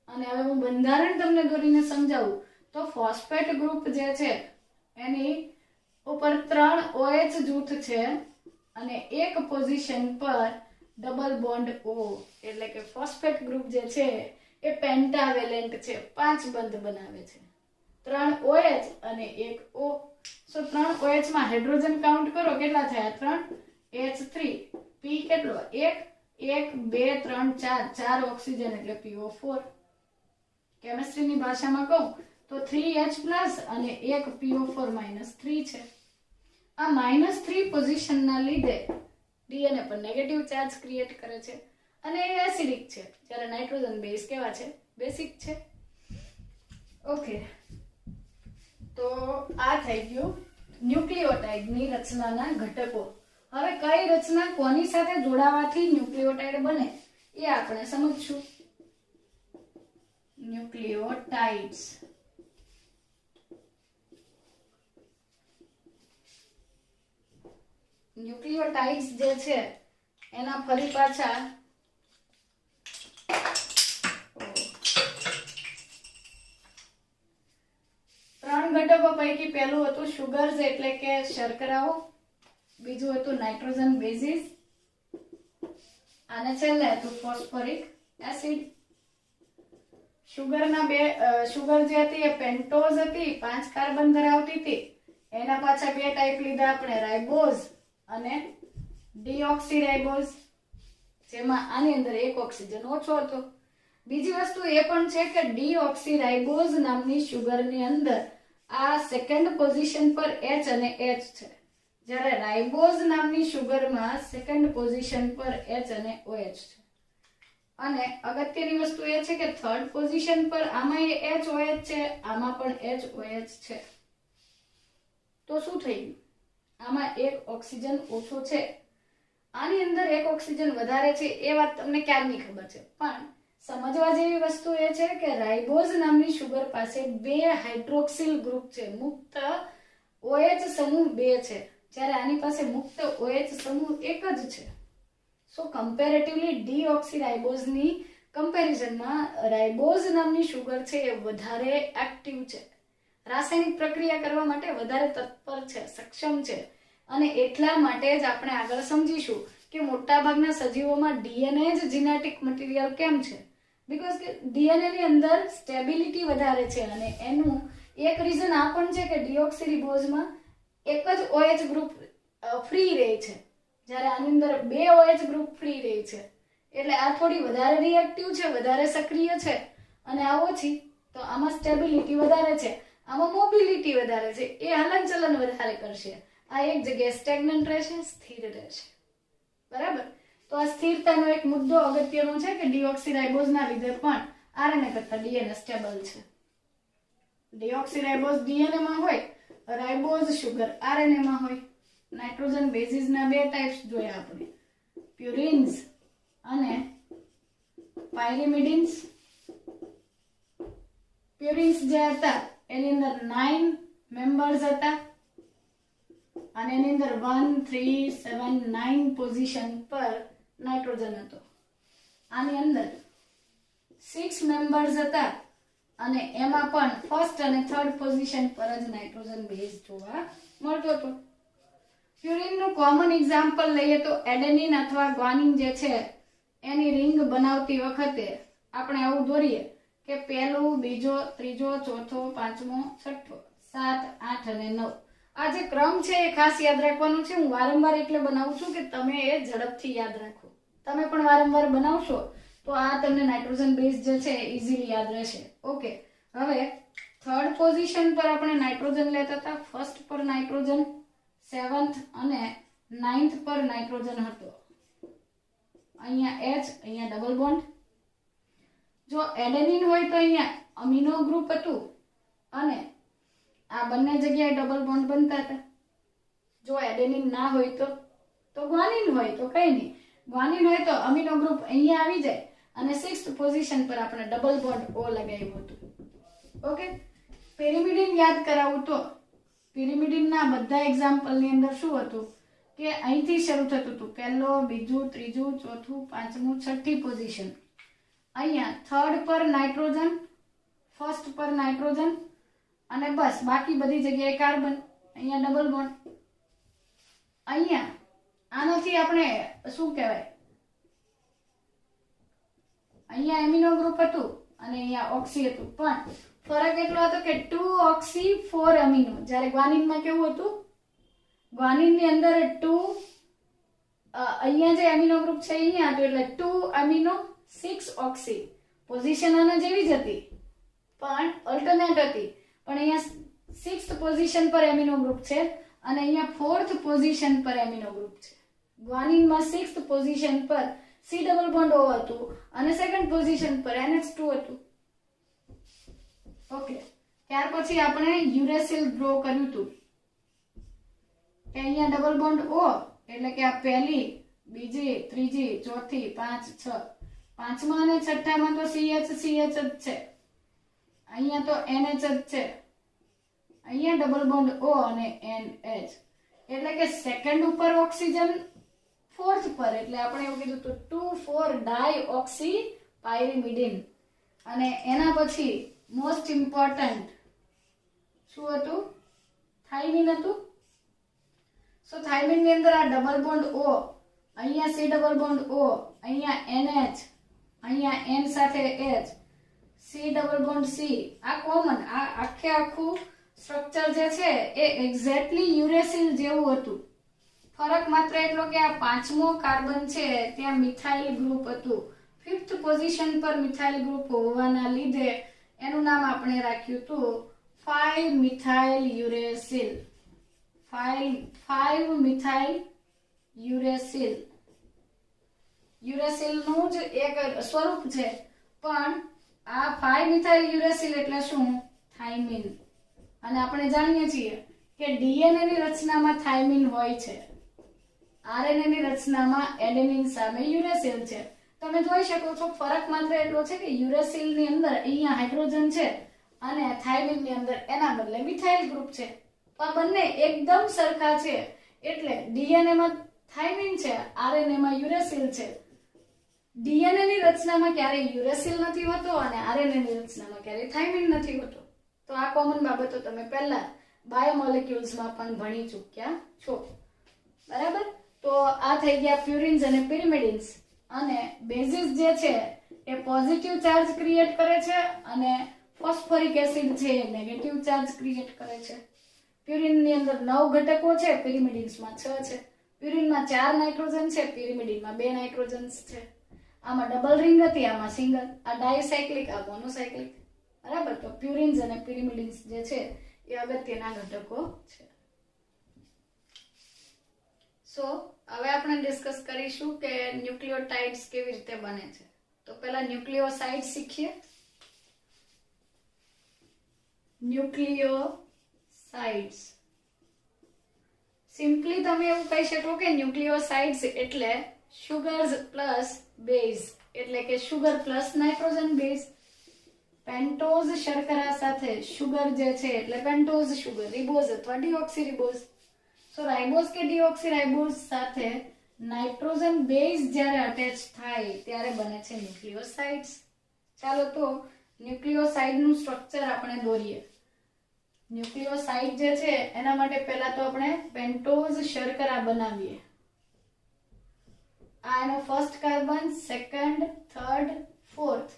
અને હવે હું બંધારણ તમને દોરીને સમજાવું તો ફોસ્ફેટ ગ્રુપ જે છે એની ઉપર 3 OH જૂથ છે અને એક પોઝિશન પર ડબલ બોન્ડ O, એટલે કે ફોસ્ફેટ ગ્રુપ જે છે એ પેન્ટાવેલેન્ટ છે, 5 બંધ બનાવે છે. 3 OH અને 1 O. સો 3 OH માં હાઇડ્રોજન કાઉન્ટ કરો, કેટલા થયા? 3 H3. P કેટલો? 1 1 2 3 4, 4 ઓક્સિજન એટલે PO4. કેમિસ્ટ્રીની ભાષામાં કહું તો 3H+ અને 1 PO4 -3 છે. આ -3 પોઝિશનના લીધે ડીએનએ પર નેગેટિવ ચાર્જ ક્રિએટ કરે છે અને એ એસિડિક છે, જ્યારે નાઇટ્રોજન બેઝ કેવા છે? બેસિક છે. ઓકે, તો આ થઈ ગયું ન્યુક્લિયોટાઇડની રચનાના ઘટકો. હવે કઈ રચના કોની સાથે જોડાવાથી ન્યુક્લિયોટાઇડ બને એ આપણે સમજશું. ન્યુક્લિયોટાઇડ્સ. ન્યુક્લિયોટાઇડ્સ જે છે એના ફરી પાછા 3 ઘટકો પૈકી પહેલું હતું સુગર્સ એટલે કે શર્કરાઓ, બીજું હતું નાઇટ્રોજન બેઝિસ અને છેલ્લે હતું ફોસ્ફોરિક એસિડ. શુગર જે હતી એ પેન્ટોઝ હતી, 5 કાર્બન ધરાવતી હતી. એના પાછા 2 ટાઈપ લીધા આપણે, રાઇબોઝ અને ડીઓક્સીરાઇબોઝ, જેમાં આની અંદર 1 ઓક્સિજન ઓછો હતો. બીજી વસ્તુ એ પણ છે કે ડીઓક્સીરાઇબોઝ નામની શુગરની અંદર આ સેકન્ડ પોઝિશન પર H અને H છે, જ્યારે રાઇબોઝ નામની શુગરમાં સેકન્ડ પોઝિશન પર H અને OH છે. અને અગત્યની વસ્તુ એ છે કે થર્ડ પોઝિશન પર આમાં HOH છે, આમાં પણ HOH છે. તો શું થઈ ગયું? આમાં 1 ઓક્સિજન ઓછો છે, આની અંદર 1 ઓક્સિજન વધારે છે. એ વાત તમને ક્યારની ખબર છે, પણ સમજવા જેવી વસ્તુ એ છે કે રાઇબોઝ નામની શુગર પાસે 2 હાઇડ્રોક્સિલ ગ્રુપ છે, મુક્ત OH સમૂહ 2 છે, જ્યારે આની પાસે મુક્ત OH સમૂહ 1 જ છે. સો કમ્પેરેટિવલી ડીઓક્સીરાઇબોઝની કમ્પેરિઝનમાં રાઇબોઝ નામની શુગર છે એ વધારે એક્ટિવ છે, રાસાયણિક પ્રક્રિયા કરવા માટે વધારે તત્પર છે, સક્ષમ છે. અને એટલા માટે જ આપણે આગળ સમજીશું કે મોટાભાગના સજીવોમાં ડીએનએ જ જીનેટિક મટીરિયલ કેમ છે. બીકોઝ કે ડીએનએ ની અંદર સ્ટેબિલિટી વધારે છે અને એનું એક રીઝન આ પણ છે કે ડીઓક્સીરાઇબોઝમાં એક જ OH ગ્રુપ ફ્રી રહે છે, જ્યારે આની અંદર 2 OH ગ્રુપ ફ્રી રહે છે. એટલે આ થોડી વધારે રિએક્ટિવ છે, વધારે સક્રિય છે, અને આ ઓછી. તો આમાં સ્ટેબિલિટી વધારે છે, આમાં મોબિલિટી વધારે છે, એ હલનચલન વધારે કરશે. આ એક જગ્યાએ સ્ટેગ્નન્ટ રહેશે, સ્થિર રહેશે. બરાબર? તો આ સ્થિરતાનો એક મુદ્દો અગત્યનો છે કે ડીઓક્સીરાઇબોઝના લીધે પણ આરએનએ કરતા ડીએનએ સ્ટેબલ છે. ડીઓક્સીરાઇબોઝ ડીએનએ માં હોય, રાઇબોઝ શુગર આરએનએ માં હોય. નાઇટ્રોજન બેઝિસના 2 ટાઈપ્સ જોયા આપણે, પ્યુરિન્સ અને પાયરિમિડિન્સ. પ્યુરિન્સ જે હતા એની અંદર 9 મેમ્બર્સ હતા અને એની અંદર 1 3 7 9 પોઝિશન પર નાઇટ્રોજન હતો. આની અંદર 6 મેમ્બર્સ હતા અને એમાં પણ ફર્સ્ટ અને થર્ડ પોઝિશન પર જ નાઇટ્રોજન બેઝ જોવા મળતો હતો. પ્યુરિનનું કોમન એક્ઝામ્પલ લઈએ તો એડેનિન અથવા ગ્વાનિન જે છે એની રિંગ બનાવતી વખતે આપણે આવું દોરીએ કે પહેલું, બીજો, ત્રીજો, ચોથો, પાંચમો, છઠ્ઠો, 7 8 અને 9. આ જે ક્રમ છે એ ખાસ યાદ રાખવાનું છે. હું વારંવાર એટલે બનાવું છું કે તમે એ ઝડપથી યાદ રાખો. તમે પણ વારંવાર બનાવશો તો આ તમને નાઇટ્રોજન બેઝ જે છે ઇઝીલી યાદ રહેશે. ઓકે, હવે થર્ડ પોઝિશન પર આપણે નાઇટ્રોજન લેતા હતા, ફર્સ્ટ પર નાઇટ્રોજન, 7th અને 9th પર નાઇટ્રોજન હતો. અહીંયા H, અહીંયા ડબલ બોન્ડ, જો એડેનિન હોય તો અહીંયા અમીનો ગ્રુપ હતું અને આ બંને જગ્યાએ ડબલ બોન્ડ બનતા હતા. જો એડેનિન ના હોય તો ગ્વાનિન હોય તો કઈ નહીં. ગ્વાનિન હોય તો અમીનો ગ્રુપ અહીંયા આવી જાય અને 6th પોઝિશન પર આપણે ડબલ બોન્ડ O લગાવ્યું હતું. ઓકે, પિરિમિડિન યાદ કરાવું તો પિરિમિડિનના બધા એક્ઝામ્પલની અંદર શું હતું કે અહીંથી શરૂ થતું હતું, પહેલો, બીજું, ત્રીજું, ચોથું, પાંચમું, છઠ્ઠી પોઝિશન. અહીંયા 3rd પર નાઇટ્રોજન, 1st પર નાઇટ્રોજન અને બસ બાકી બધી જગ્યાએ કાર્બન. અહીંયા ડબલ બોન્ડ. અહીંયા આનાથી આપણે શું કહેવાય, અહીંયા એમિનો ગ્રુપ હતું અને અહીંયા ઓક્સી હતું, પણ ફરક એટલો હતો કે 2 ઓક્સી 4 અમીનો. જ્યારે ગ્વાનિનમાં કેવું હતું, ગ્વાનિનની અંદર 2 અહીંયા જે એમિનો ગ્રુપ છે અહીંયા હતું એટલે 2 અમીનો 6 ઓક્સી. પોઝિશન આના જેવી જ હતી પણ ઓલ્ટરનેટ હતી, પણ અહીંયા 6th પોઝિશન પર એમિનો ગ્રુપ છે અને અહીંયા 4th પોઝિશન પર એમિનો ગ્રુપ છે. ગ્વાનિનમાં 6th પોઝિશન પર C ડબલ બોન્ડ O હતું અને 2nd પોઝિશન પર NH2 હતું. ઓકે, ત્યાર પછી આપણે યુરેસિલ ડ્રો કર્યું હતું કે અહીંયા ડબલ બોન્ડ O એટલે કે આ પહેલી, બીજી, ત્રીજી, ચોથી, 5, 6, પાંચમા અને છઠ્ઠામાં તો CH જ છે. અહીંયા તો NH જ છે. અહીંયા ડબલ બોન્ડ O અને NH એટલે કે 2nd ઉપર ઓક્સિજન, 4th પર એટલે આપણે એવું કીધું તો 2,4 ડાયઓક્સી પાયરિમિડિન. અને એના પછી મોસ્ટ ઇમ્પોર્ટન્ટ શું હતું, થાઇમિન હતું. સો થાઇમિન ની અંદર આ ડબલ બોન્ડ O, અહીંયા C ડબલ બોન્ડ O, અહીંયા NH, અહીંયા N સાથે H, C double bond C. આ કોમન, આ આખું સ્ટ્રક્ચર જે છે એ એક્ઝેક્ટલી યુરેસિલ જેવું હતું. ફરક માત્ર એટલો કે આ 5મો કાર્બન છે ત્યાં મિથાઇલ ગ્રુપ હતું. 5th પોઝિશન પર મિથાઇલ ગ્રુપ હોવાના લીધે એનું નામ આપણે રાખ્યું હતું 5 મિથાઇલ યુરેસિલ. 5 methyl uracil. યુરેસિલનું જ એક સ્વરૂપ છે, પણ આ 5 મિથાઇલ યુરેસિલ એટલે શું, થાઇમિન. અને આપણે જાણીએ છીએ કે ડીએનએ ની રચનામાં થાઇમિન હોય છે, આરએનએ ની રચનામાં એડેનિન સામે યુરેસિલ છે. તમે જોઈ શકો છો ફરક માત્ર એટલો છે કે યુરેસિલ ની અંદર અહીંયા હાઇડ્રોજન છે અને થાઇમિન ની અંદર એના બદલે મિથાઇલ ગ્રુપ છે. તો આ બંને એકદમ સરખા છે એટલે ડીએનએ માં થાઇમિન છે, આરએનએ માં યુરેસિલ છે. ડીએનએ ની રચનામાં ક્યારેય યુરેસિલ નથી હોતો અને આરએનએ ની રચનામાં ક્યારેય થાઇમિન નથી હોતો. તો આ કોમન બાબતો તમે પહેલા બાયોમોલેક્યુલ્સમાં પણ ભણી ચૂક્યા છો. બરાબર? તો આ થઈ ગયા પ્યુરિન્સ અને પિરિમિડિન્સ. અને બેઝિસ જે છે એ પોઝિટિવ ચાર્જ ક્રિએટ કરે છે અને ફોસ્ફોરિક એસિડ છે એ નેગેટિવ ચાર્જ ક્રિએટ કરે છે. પ્યુરિનની અંદર 9 ઘટકો છે, પિરિમિડિન્સમાં 6 છે. પ્યુરિનમાં 4 નાઇટ્રોજન છે, પિરિમિડિનમાં 2 નાઇટ્રોજન્સ છે. આમાં ડબલ રિંગ હતી, આમાં સિંગલ. આ ડાયસાયક્લિક, આ મોનોસાયક્લિક. બરાબર? તો પ્યુરિન્સ અને પિરિમિડિન્સ જે છે એ અગત્યના ઘટકો છે. સો હવે આપણે ડિસ્કસ કરીશું કે ન્યુક્લિયોટાઇડ્સ કેવી રીતે બને છે. તો પહેલા ન્યુક્લિયોસાઇડ શીખીએ. ન્યુક્લિયોસાઇડ્સ સિમ્પલી તમે એવું કહી શકો કે ન્યુક્લિયોસાઇડ્સ એટલે સુગર્સ પ્લસ બેઝ, એટલે કે sugar plus nitrogen base. Pentose શર્કરા સાથે સુગર જે છે એટલે પેન્ટોઝ સુગર, રિબોઝ અથવા ડીઓક્સી રિબોઝ. સો રાઇબોઝ કે ડીઓક્સી રાઇબોઝ સાથે નાઇટ્રોજન બેઝ જ્યારે અટેચ થાય ત્યારે બને છે ન્યુક્લિયોસાઇડ્સ. ચાલો તો ન્યુક્લિયોસાઇડનું સ્ટ્રક્ચર આપણે દોરીએ. ન્યુક્લિયોસાઇડ જે છે એના માટે પહેલા તો આપણે પેન્ટોઝ શર્કરા બનાવીએ. આ એનો first carbon, second, third, fourth.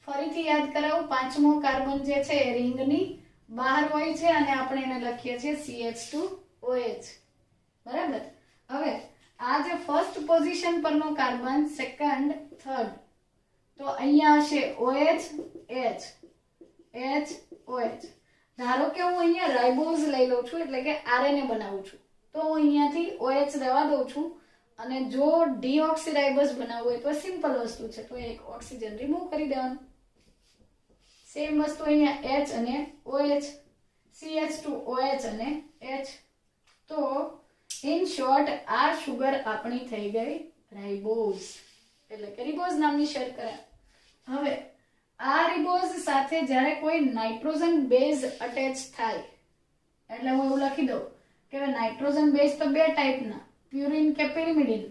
ફરીથી યાદ કરાવું, 5મો કાર્બન જે છે એ રિંગની બહાર હોય છે અને આપણે એને લખીએ છીએ CH2OH. બરાબર? હવે આ જે ફર્સ્ટ પોઝિશન પરનો કાર્બન, સેકન્ડ, થર્ડ, તો અહીંયા હશે OH, H, H, OH. ધારો કે હું અહીંયા રાઇબોઝ લઈ લઉં છું એટલે કે આરએનએ બનાવું છું, તો હું અહીંયાથી OH રહેવા દઉં છું. અને જો ડીઓક્સી રાઇબોઝ બનાવવું હોય તો સિમ્પલ વસ્તુ છે, તો એક ઓક્સિજન રિમૂવ કરી દેવાનું. સેમ વસ્તુ અહીંયા H અને OH, CH2OH અને H. તો ઇન શોર્ટ આ સુગર આપણી થઈ ગઈ રાઇબોઝ, એટલે કે રિબોઝ નામની શર્કરા. હવે આ રિબોઝ સાથે જ્યારે કોઈ નાઇટ્રોજન બેઝ અટેચ થાય, એટલે હું એવું લખી દઉં કે નાઇટ્રોજન બેઝ તો બે ટાઈપના, પ્યુરિન કે પિરિમિડિન.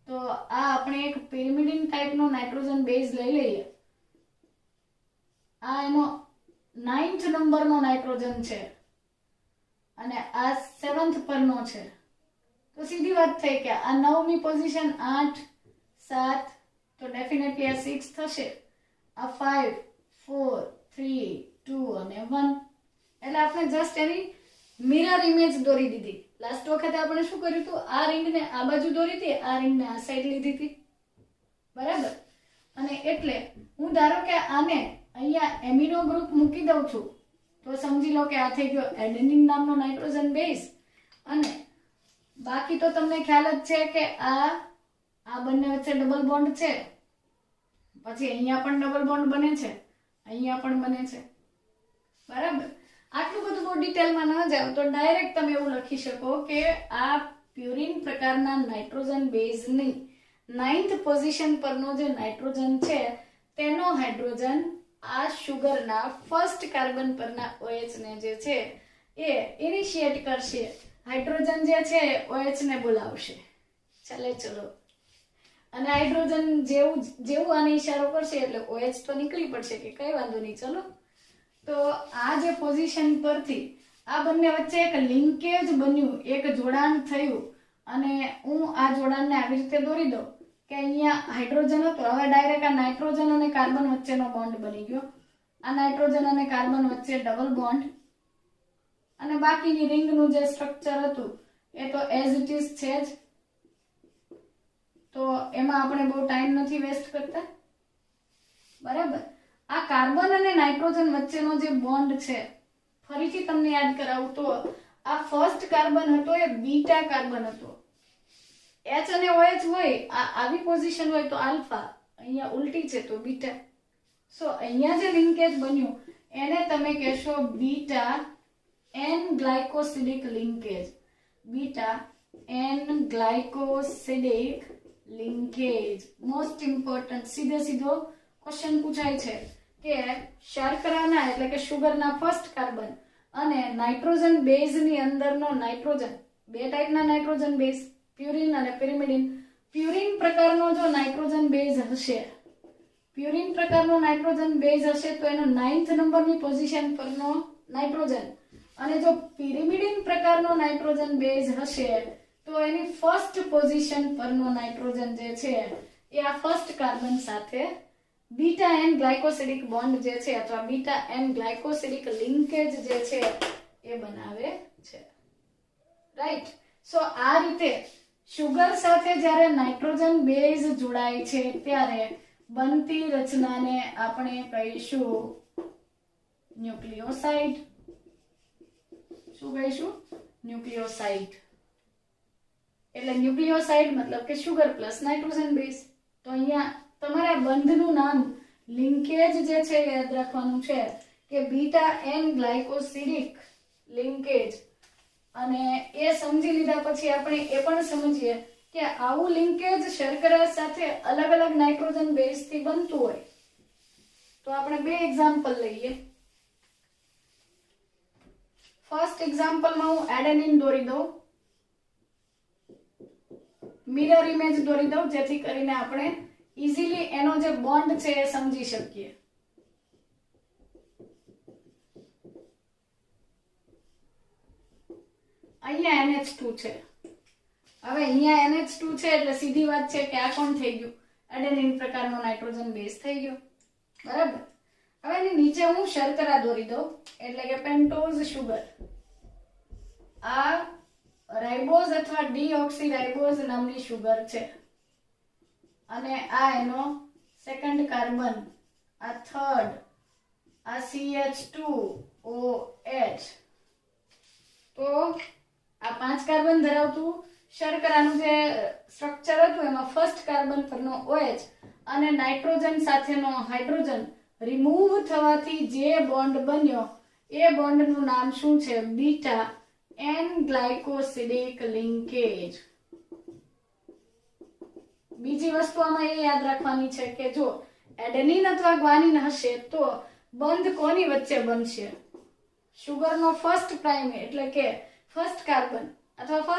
તો આ આપણે એક પિરિમિડિન ટાઈપનો નાઇટ્રોજન બેઝ લઈ લઈએ. આ એનો 9th નંબરનો નાઇટ્રોજન છે અને આ 7th પરનો છે. તો સીધી વાત થઈ કે આ 9મી પોઝિશન 8, 7, તો ડેફિનેટલી આ 6 થશે. આ 5, 4, 3, 2 અને 1. એટલે આપણે જસ્ટ એની મિરર ઇમેજ દોરી દીધી. લાસ્ટ વખતે આપણે શું કર્યું હતું, આ રિંગને આ બાજુ દોરી હતી, આ રિંગને આ સાઈડ લીધી હતી, બરાબર. અને એટલે હું ધારો કે આને અહીંયા એમિનો ગ્રુપ મૂકી દઉં છું તો સમજી લો કે આ થઈ ગયો એડેનિન નામનો નાઇટ્રોજન બેઝ. અને બાકી તો તમને ખ્યાલ જ છે કે આ બંને વચ્ચે ડબલ બોન્ડ છે, પછી અહીંયા પણ ડબલ બોન્ડ બને છે, અહીંયા પણ બને છે, બરાબર. આટલું બધું બહુ ડિટેલમાં ન જાવ તો ડાયરેક્ટ તમે એવું લખી શકો કે આ પ્યુરિન પ્રકારના નાઇટ્રોજન બેઝની 9th પોઝિશન પરનો જે નાઇટ્રોજન છે તેનો હાઇડ્રોજન આ સુગરના ફર્સ્ટ કાર્બન પરના OH ને જે છે એ ઇનિશિયેટ કરશે. હાઇડ્રોજન જે છે OH ને બોલાવશે, ચાલે ચલો. અને હાઇડ્રોજન જેવું આને ઈશારો કરશે એટલે OH તો નીકળી પડશે કે કઈ વાંધો નહીં, ચલો. તો આ જે પોઝિશન પરથી આ બંને વચ્ચે એક લિંકેજ બન્યું, એક જોડાણ થયું. અને હું આ જોડાણને આવી રીતે દોરી દઉં કે અહીંયા હાઇડ્રોજન હતો, હવે ડાયરેક્ટ આ નાઇટ્રોજન અને કાર્બન વચ્ચેનો બોન્ડ બની ગયો. આ નાઇટ્રોજન અને કાર્બન વચ્ચે ડબલ બોન્ડ. અને બાકીની રિંગનું જે સ્ટ્રક્ચર હતું એ તો એઝ ઇટ ઇઝ છે જ. તો એમાં આપણે બહુ ટાઈમ નથી વેસ્ટ કરતા, બરાબર. આ કાર્બન અને નાઇટ્રોજન વચ્ચેનો જે બોન્ડ છે, ફરીથી તમને યાદ કરાવું તો આ ફર્સ્ટ કાર્બન હતો એ બીટા કાર્બન હતો. H અને OH હોય, આ આવી પોઝિશન હોય તો આલ્ફા, અહીંયા ઉલટી છે તો બીટા. સો અહીંયા જે લિંકેજ બન્યું એને તમે કહેશો beta N ગ્લાયકોસિડિક linkage. Beta N ગ્લાયકોસિડિક linkage most important. સીધો ક્વેશ્ચન પૂછાય છે કે શર્કરાના એટલે કે સુગરના ફર્સ્ટ કાર્બન અને નાઇટ્રોજન બેઝની અંદરનો નાઇટ્રોજન, બે ટાઈપના નાઇટ્રોજન બેઝ, પ્યુરિન અને પિરિમિડિન. પ્યુરિન પ્રકારનો જો નાઇટ્રોજન બેઝ હશે, પ્યુરિન પ્રકારનો નાઇટ્રોજન બેઝ હશે તો એનો 9th નંબરની પોઝિશન પરનો નાઇટ્રોજન. અને જો પિરિમિડિન પ્રકારનો નાઇટ્રોજન બેઝ હશે તો એની ફર્સ્ટ પોઝિશન પરનો નાઇટ્રોજન જે છે એ આ ફર્સ્ટ કાર્બન સાથે બીટા N ગ્લાયકોસિડિક બોન્ડ જે છે અથવા બીટા N ગ્લાયકોસિડિક લિંકેજ જે છે એ બનાવે છે, રાઈટ. સો આ રીતે સુગર સાથે જ્યારે નાઇટ્રોજન બેઝ જોડાય છે ત્યારે બનતી રચનાને આપણે કહીશું ન્યુક્લિયોસાઇડ. શું કહીશું? ન્યુક્લિયોસાઇડ. એટલે ન્યુક્લિયોસાઇડ મતલબ કે સુગર પ્લસ નાઇટ્રોજન બેઝ. તો અહીંયા તમારા બંધનું નામ લિંકેજ જે છે યાદ રાખવાનું છે કે બીટા N ગ્લાયકોસિડિક લિંકેજ. અને એ સમજી લીધા પછી આપણે એ પણ સમજીએ કે આવું લિંકેજ શર્કરા સાથે અલગ અલગ નાઇટ્રોજન બેઝ થી બનતું હોય તો આપણે બે એક્ઝામ્પલ લઈએ. ફર્સ્ટ એક્ઝામ્પલમાં હું એડેનિન દોરી દઉં, મિરર ઇમેજ દોરી દઉં જેથી કરીને આપણે ઇઝીલી એનો જે બોન્ડ છે એ સમજી શકીએ. અહીંયા NH2 છે. હવે અહીંયા NH2 છે એટલે સીધી વાત છે કે આ કોણ થઈ ગયું? એડેનિન પ્રકારનો નાઇટ્રોજન બેઝ થઈ ગયો, બરાબર. હવે એની નીચે હું શર્કરા દોરી દઉં એટલે કે પેન્ટોઝ સુગર. આ રાઇબોઝ અથવા ડીઓક્સીરાઇબોઝ નામની સુગર છે અને આ એનો સેકન્ડ કાર્બન, આ થર્ડ, આ CH2OH. તો આ 5 કાર્બન ધરાવતું શર્કરાનું જે સ્ટ્રક્ચર હતું એમાં ફર્સ્ટ કાર્બન પરનો OH અને નાઇટ્રોજન સાથેનો હાઇડ્રોજન રિમૂવ થવાથી જે બોન્ડ બન્યો એ બોન્ડનું નામ શું છે? Beta N glycosidic linkage. બીજી વસ્તુ આમાં એ યાદ રાખવાની છે કે જો એડેનિન અથવા ગ્વાનિન હશે તો બંધ કોની વચ્ચે બનશે? શુગરનો ફર્સ્ટ પ્રાઇમ એટલે કે ફર્સ્ટ કાર્બન અથવા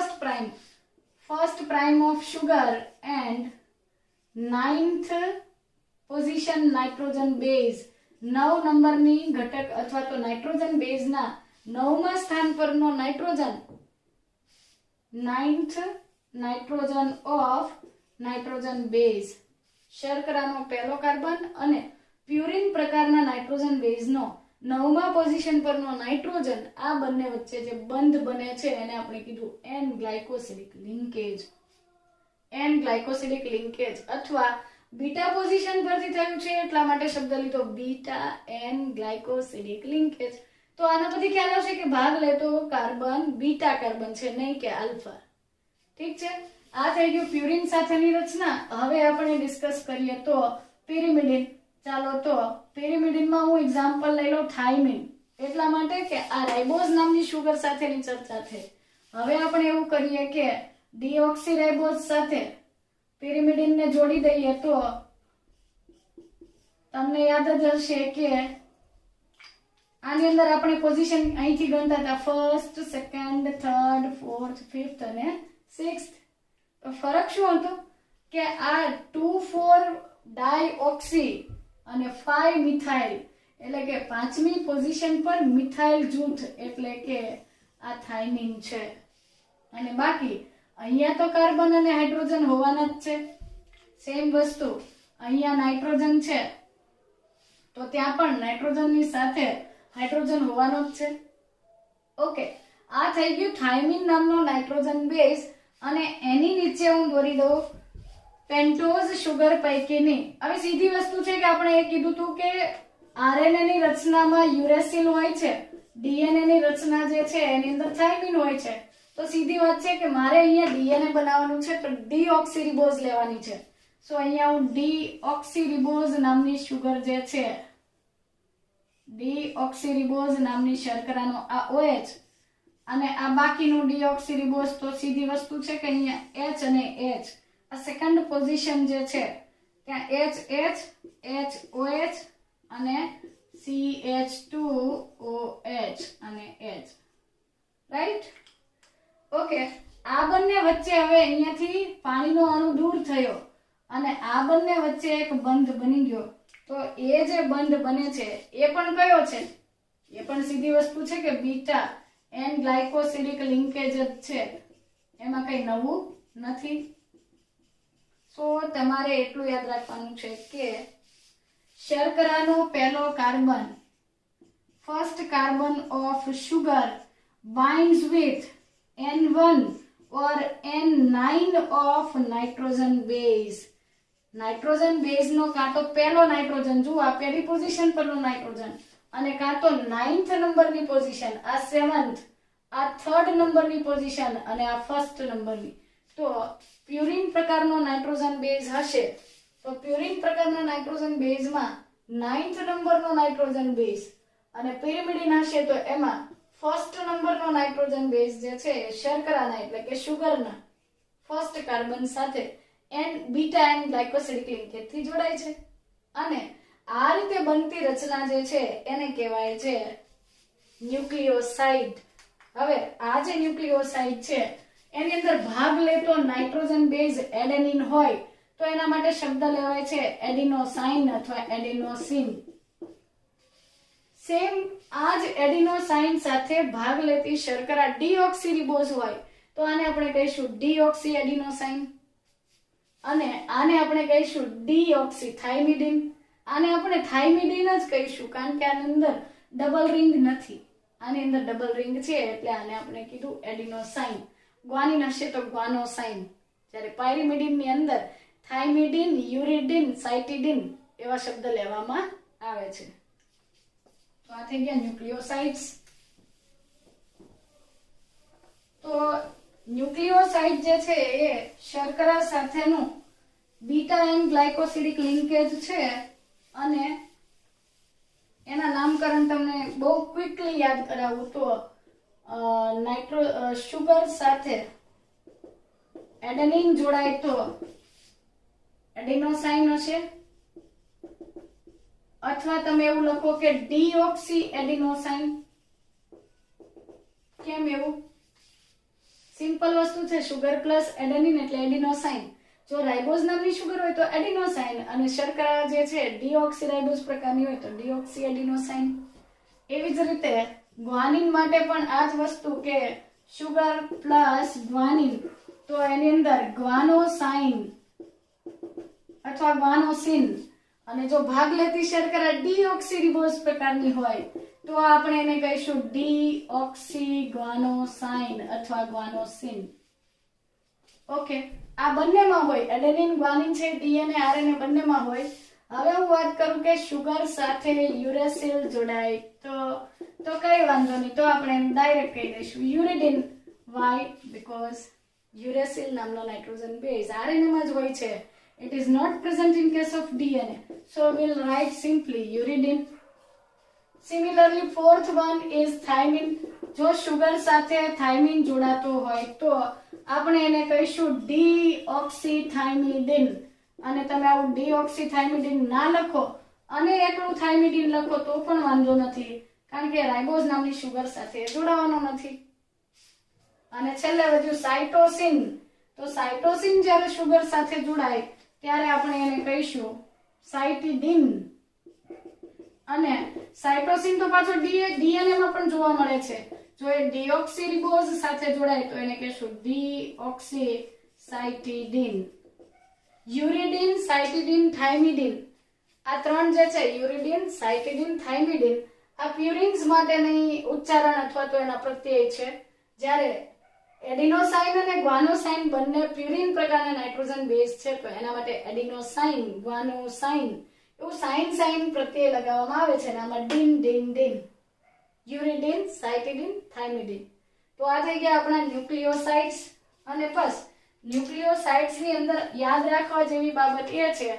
first prime of sugar and 9th position nitrogen base, 9 નંબરની ઘટક અથવા તો નાઇટ્રોજન બેઝના 9મા સ્થાન પરનો nitrogen, 9th nitrogen of nitrogen base, શર્કરાનો પહેલો કાર્બન અને પ્યુરિન પ્રકારના નાઇટ્રોજન બેઝનો 9મા પોઝિશન પરનો નાઇટ્રોજન, આ બંને વચ્ચે જે બંધ બને છે એને આપણે કીધું N glycosidic linkage. N glycosidic linkage અથવા બીટા પોઝિશન પરથી થયું છે એટલા માટે શબ્દ લીધો બીટા એન ગ્લાયકોસિડિક લિંકેજ. તો આના પરથી ખ્યાલ આવશે કે ભાગ લેતો કાર્બન બીટા કાર્બન છે, નહીં કે આલ્ફા. ઠીક છે, આ થઈ ગયું પ્યુરિન સાથેની રચના. હવે આપણે ડિસ્કસ કરીએ તો પિરિમિડિન. ચાલો તો પિરિમિડિનમાં હું એક્ઝામ્પલ લઈ લઉં થાઇમિન, એટલા માટે કે આ રાઇબોઝ નામની શુગર સાથેની ચર્ચા થઈ. હવે આપણે એવું કરીએ કે ડીઓક્સીરાઇબોઝ સાથે પિરિમિડિનને જોડી દઈએ તો તમને યાદ જ હશે કે આની અંદર આપણે પોઝિશન અહીંથી ગણતા હતા first, second, third, fourth, fifth અને સિક્સ્થ. તો ફરક શું હતો કે આ 2,4 ડાયઓક્સી અને 5 મિથાઇલ એટલે કે 5મી પોઝિશન પર મિથાઇલ જૂથ એટલે કે આ થાઇમિન છે. અને બાકી અહીંયા તો કાર્બન અને હાઇડ્રોજન હોવાના જ છે. સેમ વસ્તુ અહીંયા નાઇટ્રોજન છે તો ત્યાં પણ નાઇટ્રોજનની સાથે હાઇડ્રોજન હોવાનો જ છે. ઓકે, આ થઈ ગયું થાઇમિન નામનો નાઇટ્રોજન બેઝ અને એની નીચે હું દોરી દઉં પેન્ટોઝ શુગર પૈકીની. હવે સીધી વસ્તુ છે કે આપણે એ કીધું હતું કે આરએનએ ની રચનામાં યુરેસિલ હોય છે, ડીએનએ ની રચના જે છે એની અંદર થાઇમિન હોય છે. તો સીધી વાત છે કે મારે અહીંયા ડીએનએ બનાવવાનું છે તો ડીઓક્સીરિબોઝ લેવાની છે. સો અહીંયા હું ડીઓક્સીરિબોઝ નામની શુગર જે છે, ડીઓક્સીરિબોઝ નામની શર્કરાનો આ OH અને આ બાકીનું ડીઓક્સીરિબોઝ, તો સીધી વસ્તુ છે કે અહીંયા H અને H, આ સેકન્ડ પોઝિશન જે છે ત્યાં HOH અને CH2OH અને H, રાઈટ? ઓકે, આ બંને વચ્ચે હવે અહીંયાથી પાણીનો અણુ દૂર થયો અને આ બંને વચ્ચે એક બંધ બની ગયો. તો એ જે બંધ બને છે એ પણ કયો છે? એ પણ સીધી વસ્તુ છે કે બીટા એન ગ્લાયકોસિડિક લિંકેજ જ છે, એમાં કઈ નવું નથી. સો તમારે એટલું યાદ રાખવાનું છે કે શર્કરાનો પહેલો carbon, first carbon of sugar binds with N1 or N9 of nitrogen base. Nitrogen base નો કાં તો પહેલો નાઇટ્રોજન, જુઓ આ પહેલી પોઝિશન પરનો નાઇટ્રોજન, અને કાં તો 9th નંબરની પોઝિશન, આ 7th, આ 3rd નંબરની પોઝિશન અને આ 1st નંબરની. તો પ્યુરિન પ્રકારનો નાઇટ્રોજન બેઝ હશે તો પ્યુરિન પ્રકારના નાઇટ્રોજન બેઝમાં 9th નંબરનો નાઇટ્રોજન બેઝ અને પિરિમિડિન હશે તો એમાં 1st નંબરનો નાઇટ્રોજન બેઝ જે છે શર્કરાના એટલે કે શુગરના ફર્સ્ટ કાર્બન સાથે બીટા એન ગ્લાયકોસિડિક લિંકેજ થી જોડાય છે. અને આ રીતે બનતી રચના જે છે એને કહેવાય છે ન્યુક્લિયોસાઇડ. હવે આ જે ન્યુક્લિયોસાઇડ છે એની અંદર ભાગ લેતો નાઇટ્રોજન બેઝ એડેનિન હોય તો એના માટે શબ્દ લેવાય છે એડિનોસાઇન અથવા એડિનોસિન. સેમ આ જ એડિનોસાઇન સાથે ભાગ લેતી શર્કરા ડીઓક્સીરિબોઝ હોય તો આને આપણે કહીશું ડીઓક્સી એડિનોસાઇન, અને આને આપણે કહીશું ડીઓક્સીથાઇમિડિન. આને આપણે થાઇમિડિન જ કહીશું કારણ કે આની અંદર ડબલ રિંગ નથી, આની અંદર ડબલ રિંગ છે એટલે આને આપણે કીધું એડિનોસાઇન. ગ્વાનિન હશે તો ગ્વાનોસાઇન, જ્યારે પાયરિમિડિન ની અંદર થાઇમિડિન, યુરિડિન, સાઇટિડિન એવા શબ્દ લેવામાં આવે છે. તો આ થઈ ગયા ન્યુક્લિયોસાઇડ્સ. તો ન્યુક્લિયોસાઇડ જે છે એ શર્કરા સાથેનું બીટા એન ગ્લાયકોસિડિક લિંકેજ છે અને એના નામકરણ તમને બહુ ક્વિકલી યાદ કરાવું તો શુગર સાથે એડેનિન જોડાય તો એડિનોસાઇન હશે, અથવા તમે એવું લખો કે ડીઓક્સી એડિનોસાઇન. કેમ એવું? સિમ્પલ વસ્તુ છે, શુગર પ્લસ એડેનિન એટલે એડિનોસાઇન. જો રાઇબોઝ નામની શુગર હોય તો એડિનોસાઇન, અને શર્કરા જે છે ડીઓક્સી રાઇબોઝ પ્રકારની હોય તો ડીઓક્સી એડિનોસાઇન. એવી જ રીતે ગ્વાનિન માટે પણ આ જ વસ્તુ કે શુગર પ્લસ ગ્વાનિન તો એની અંદર ગ્વાનોસાઇન અથવા ગ્વાનોસિન, અને જો ભાગ લેતી શર્કરા ડીઓક્સી રિબોઝ પ્રકારની હોય તો આપણે એને કહીશું ડીઓક્સી ગ્વાનોસાઇન અથવા ગ્વાનોસિન. ઓકે, આ બંનેમાં હોય, એડેનિન ગ્વાનિન છે, ડીએનએ આરએનએ બંનેમાં હોય. હવે હું વાત કરું કે શુગર સાથે યુરેસિલ જોડાય તો કઈ વાંધો નહીં, તો આપણે ડાયરેક્ટ કહી દઈશું યુરિડિન. વાય? બીકોઝ યુરેસિલ નામનો નાઇટ્રોજન બેઝ આરએનએ માં જ હોય છે. It is not present in case of DNA. So we'll write simply uridine. Similarly, fourth one is thymine. જો શુગર સાથે થાઇમિન જોડાતો હોય તો આપણે એને કહીશું ડીઓક્સીથાઇમિડિન. અને તમે આવું ડીઓક્સીથાઇમિડિન ના લખો અને એકલું થાઇમિડિન લખો તો પણ વાંધો નથી, કારણ કે રાઇબોઝ નામની શુગર સાથે જોડાવાનો નથી. અને છેલ્લે વધ્યું સાઇટોસિન. તો સાઇટોસિન જ્યારે શુગર સાથે જોડાય ત્યારે આપણે એને કહીશું સાઇટિડિન. અને સાઇટોસિન તો પાછો ડીએનએ માં પણ જોવા મળે છે. જો એ ડીઓક્સી રિબોઝ સાથે જોડાય તો એને કહીશું ડીઓક્સી સાઇટિડિન. યુરિડિન, સાઇટિડિન, થાઇમિડિન, આ ત્રણ જે છે યુરિડિન, સાઇટિડિન, થાઇમિડિન, આ પ્યુરિન્સ માટેની ઉચ્ચારણ અથવા તો એના પ્રત્યય છે. જ્યારે એડિનોસાઇન અને ગ્વાનોસાઇન બંને પ્યુરિન પ્રકારના નાઇટ્રોજન બેઝ છે તો એના માટે એડિનોસાઇન, ગ્વાનોસાઇન એવું સાઇન પ્રત્યય લગાવવામાં આવે છે. આમાં ડીન ડીન ડીન. યુરિડિન, સાઇટિડિન, થાઇમિડિન. તો આ થઈ ગયા આપણા ન્યુક્લિયોસાઇડ્સ. અને બસ ન્યુક્લિયોસાઇડ્સ ની અંદર યાદ રાખવા જેવી બાબત એ છે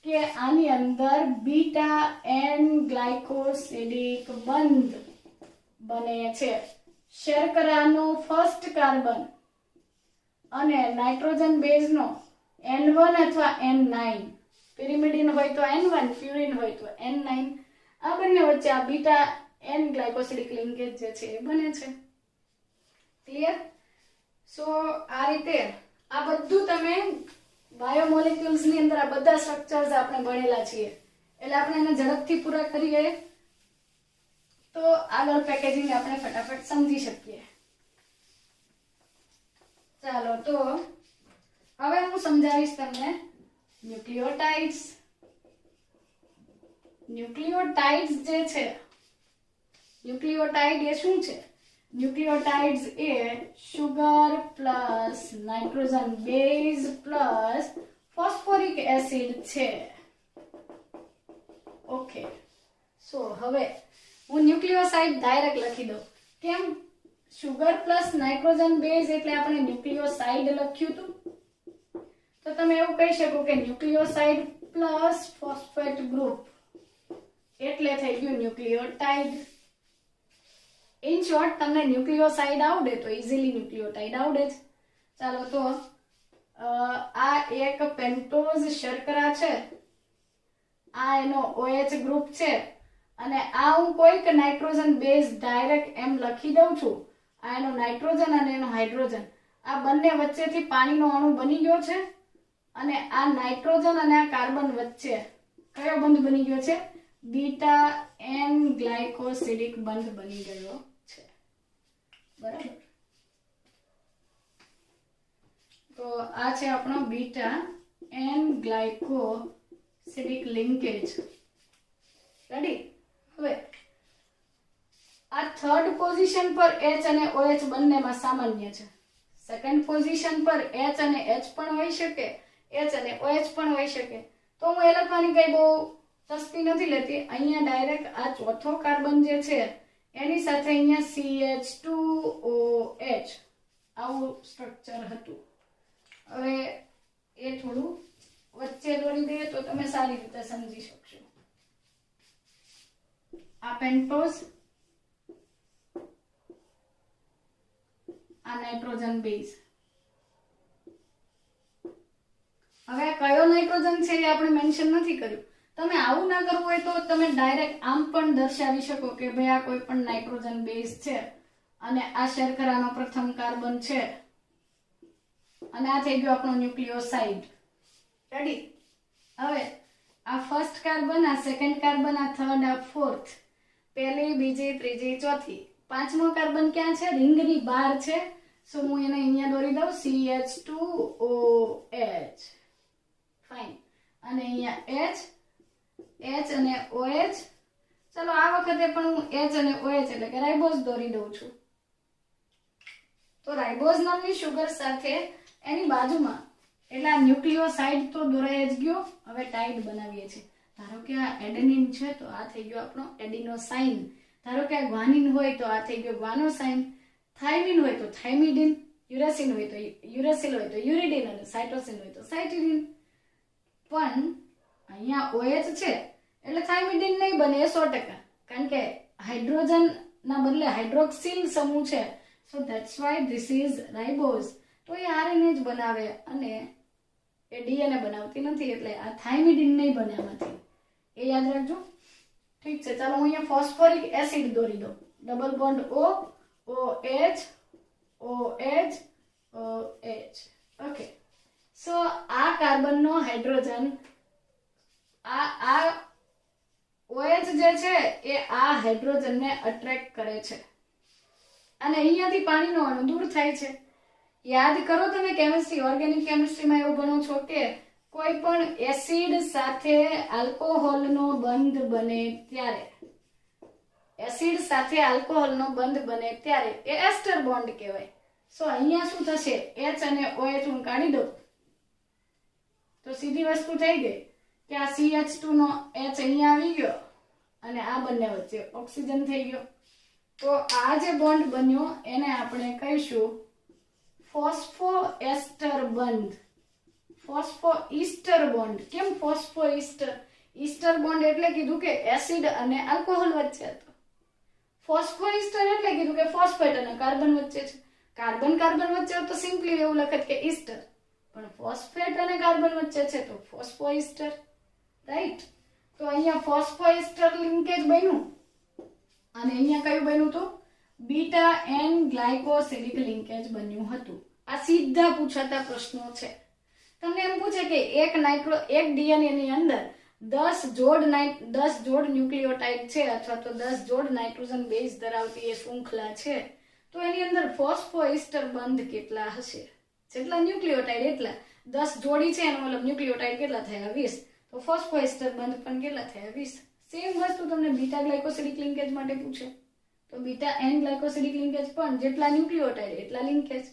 કે આની અંદર બીટા એન ગ્લાયકોસિડિક બંધ બને છે. શર્કરાનો ફર્સ્ટ કાર્બન અને નાઇટ્રોજન બેઝનો N1 અથવા N9, પિરિમિડિન હોય તો N1, પ્યુરિન હોય તો N9, આ બંને વચ્ચે આ બીટા એન ગ્લાયકોસિડિક લિંકેજ જે છે એ બને છે. ક્લિયર? સો આ રીતે આ બધું તમે બાયોમોલેક્યુલ્સ ની અંદર આ બધા સ્ટ્રક્ચર્સ આપણે ભણેલા છીએ, એટલે આપણે એને ઝડપથી પૂરા કરીએ તો આગળ પેકેજિંગ આપણે ફટાફટ સમજી શકીએ. ચાલો, તો હવે હું સમજાવીશ તમને ન્યુક્લિયોટાઇડ્સ. ન્યુક્લિયોટાઇડ્સ જે છે, ન્યુક્લિયોટાઇડ એ શું છે? ન્યુક્લિયોટાઇડ્સ એ sugar plus nitrogen base plus phosphoric acid છે. ઓકે, સો હવે હું ન્યુક્લિયોસાઇડ ડાયરેક્ટ લખી દઉં. કેમ? શુગર પ્લસ નાઇટ્રોજન બેઝ એટલે આપણે ન્યુક્લિયોસાઇડ લખ્યું હતું, તો તમે એવું કહી શકો કે ન્યુક્લિયોસાઇડ પ્લસ ફોસ્ફેટ ગ્રુપ એટલે થઈ ગયું ન્યુક્લિયોટાઇડ. ઇન શોર્ટ, તમને ન્યુક્લિયોસાઇડ આવડે તો ઇઝીલી ન્યુક્લિયોટાઇડ આવડે જ. ચાલો, તો આ એક પેન્ટોઝ શર્કરા છે, આ એનો OH ગ્રુપ છે, અને આ હું કોઈક નાઇટ્રોજન બેઝ ડાયરેક્ટ એમ લખી દઉં છું. આ એનો નાઇટ્રોજન અને એનો હાઇડ્રોજન, આ બંને વચ્ચેથી પાણીનો અણુ બની ગયો છે, અને આ નાઇટ્રોજન અને આ કાર્બન વચ્ચે કયો બંધ બની ગયો છે? બીટા એન ગ્લાયકોસિડિક બંધ બની ગયો છે. બરાબર? તો આ છે આપણો beta N glycosidic linkage. Ready? હવે આ થર્ડ પોઝિશન પર H અને OH બંનેમાં સામાન્ય છે. સેકન્ડ પોઝિશન પર H અને H પણ હોઈ શકે, H અને OH પણ હોઈ શકે. તો હું એ લખવાની કઈ બહુ સસ્તી નથી લેતી. અહીંયા ડાયરેક્ટ આ ચોથો કાર્બન જે છે એની સાથે અહીંયા CH2OH આવું સ્ટ્રક્ચર હતું. હવે એ થોડું વચ્ચે દોરી દઈએ તો તમે સારી રીતે સમજી શકશો. આ પેન્ટોઝ, આ નાઇટ્રોજન બેઝ. હવે કયો નાઇટ્રોજન છે એ આપણે મેન્શન નથી કર્યું. તમે આવું ના કરવું હોય તો તમે ડાયરેક્ટ આમ પણ દર્શાવી શકો કે ભાઈ આ કોઈ પણ નાઇટ્રોજન બેઝ છે અને આ શર્કરાનો પ્રથમ કાર્બન છે અને આ થઈ ગયો આપણો ન્યુક્લિયોસાઇડ. રેડી? હવે આ ફર્સ્ટ કાર્બન, આ સેકન્ડ કાર્બન, આ થર્ડ, આ ફોર્થ, પહેલી, બીજી, ત્રીજી, ચોથી. પાંચમો કાર્બન ક્યાં છે? રિંગની બહાર છે. સો હું એને અહીંયા દોરી દઉં CH2OH. ફાઇન. અને અહીંયા H અને OH. ચલો આ વખતે પણ હું H અને OH એટલે કે રાઇબોઝ દોરી દઉં છું. તો રાઇબોઝ નામની શુગર સાથે એની બાજુમાં એટલે આ ન્યુક્લિયોસાઇડ તો દોરાઈ જ ગયો. હવે ટાઇડ બનાવીએ છીએ. ધારો કે આ એડેનિન છે તો આ થઈ ગયો આપણો એડિનોસાઇન. ધારો કે આ ગ્વાનિન હોય તો આ થઈ ગયો ગ્વાનોસાઇન. થાઇમિન હોય તો થાઇમિડિન, યુરાસિન હોય તો યુરાસિલ હોય તો યુરિડિન અને સાઇટોસિન હોય તો સાઇટિડિન. પણ અહીંયા OH છે એટલે થાઇમિડિન નહીં બને એ 100%, કારણ કે હાઇડ્રોજન ના બદલે હાઇડ્રોક્સિલ સમૂહ છે. So that's why this is ribose. તો એ RNA જ બનાવે અને એ DNA બનાવતી નથી, એટલે આ થાઇમિડિન નહીં બને આમાંથી. એ યાદ રાખજો. ઠીક છે, ચાલો હું અહીંયા ફોસ્ફોરિક એસિડ દોરી દઉં. Double bond O, OH, OH, OH. Okay. So આ કાર્બનનો હાઇડ્રોજન આ OH જે છે એ આ હાઇડ્રોજનને અટ્રેક્ટ કરે છે અને અહીંયાથી પાણીનો અણુ દૂર થાય છે. યાદ કરો તમે કેમિસ્ટ્રી, ઓર્ગેનિક કેમિસ્ટ્રીમાં એવું ભણો છો કે કોઈ પણ એસિડ સાથે આલ્કોહોલનો બંધ બને ત્યારે, એસિડ સાથે આલ્કોહોલનો બંધ બને ત્યારે એ એસ્ટર બોન્ડ કહેવાય. સો અહીંયા શું થશે? H અને OH હું કાઢી દઉં તો સીધી વસ્તુ થઈ ગઈ કે આ CH2 નો H અહીંયા આવી ગયો અને આ બંને વચ્ચે ઓક્સિજન થઈ ગયો. તો આ જે બોન્ડ બન્યો એને આપણે કહીશું ફોસ્ફોએસ્ટર બંધ, ફોસ્ફોઈસ્ટર બોન્ડ. કેમ ફોસ્ફોઈસ્ટર? ઈસ્ટર બોન્ડ એટલે કીધું કે એસિડ અને આલ્કોહોલ વચ્ચે હતો. ફોસ્ફોઈસ્ટર એટલે કીધું કે ફોસ્ફેટ અને કાર્બન વચ્ચે છે. કાર્બન કાર્બન વચ્ચે તો સિમ્પલી એવું લખત કે ઈસ્ટર, પણ ફોસ્ફેટ અને કાર્બન વચ્ચે છે તો ફોસ્ફોઈસ્ટર. રાઈટ? તો અહીંયા ફોસ્ફોઈસ્ટર લિંકેજ બન્યું અને અહીંયા કયું બન્યું હતું? બીટા એન ગ્લાયકોસિડિક લિંકેજ બન્યું હતું. આ સીધા પૂછાતા પ્રશ્નો છે. તમને એમ પૂછે કે એક DNA ની અંદર 10 જોડ ન્યુક્લિયોટાઇડ છે અથવા તો 10 જોડ નાઇટ્રોજન બેઝ ધરાવતી એ શૃંખલા છે, તો એની અંદર ફોસ્ફોઈસ્ટર બંધ કેટલા હશે? જેટલા ન્યુક્લિયોટાઇડ એટલા. 10 જોડી છે એનો મતલબ ન્યુક્લિયોટાઇડ કેટલા થયા? 20. તો ફોસ્ફોઈસ્ટર બંધ પણ કેટલા થયા? 20. સેમ વસ્તુ તમને બીટા ગ્લાયકોસિડિક લિંકેજ માટે પૂછે તો બીટા એન ગ્લાયકોસિડિક લિંકેજ પણ જેટલા ન્યુક્લિયોટાઇડ એટલા લિંકેજ.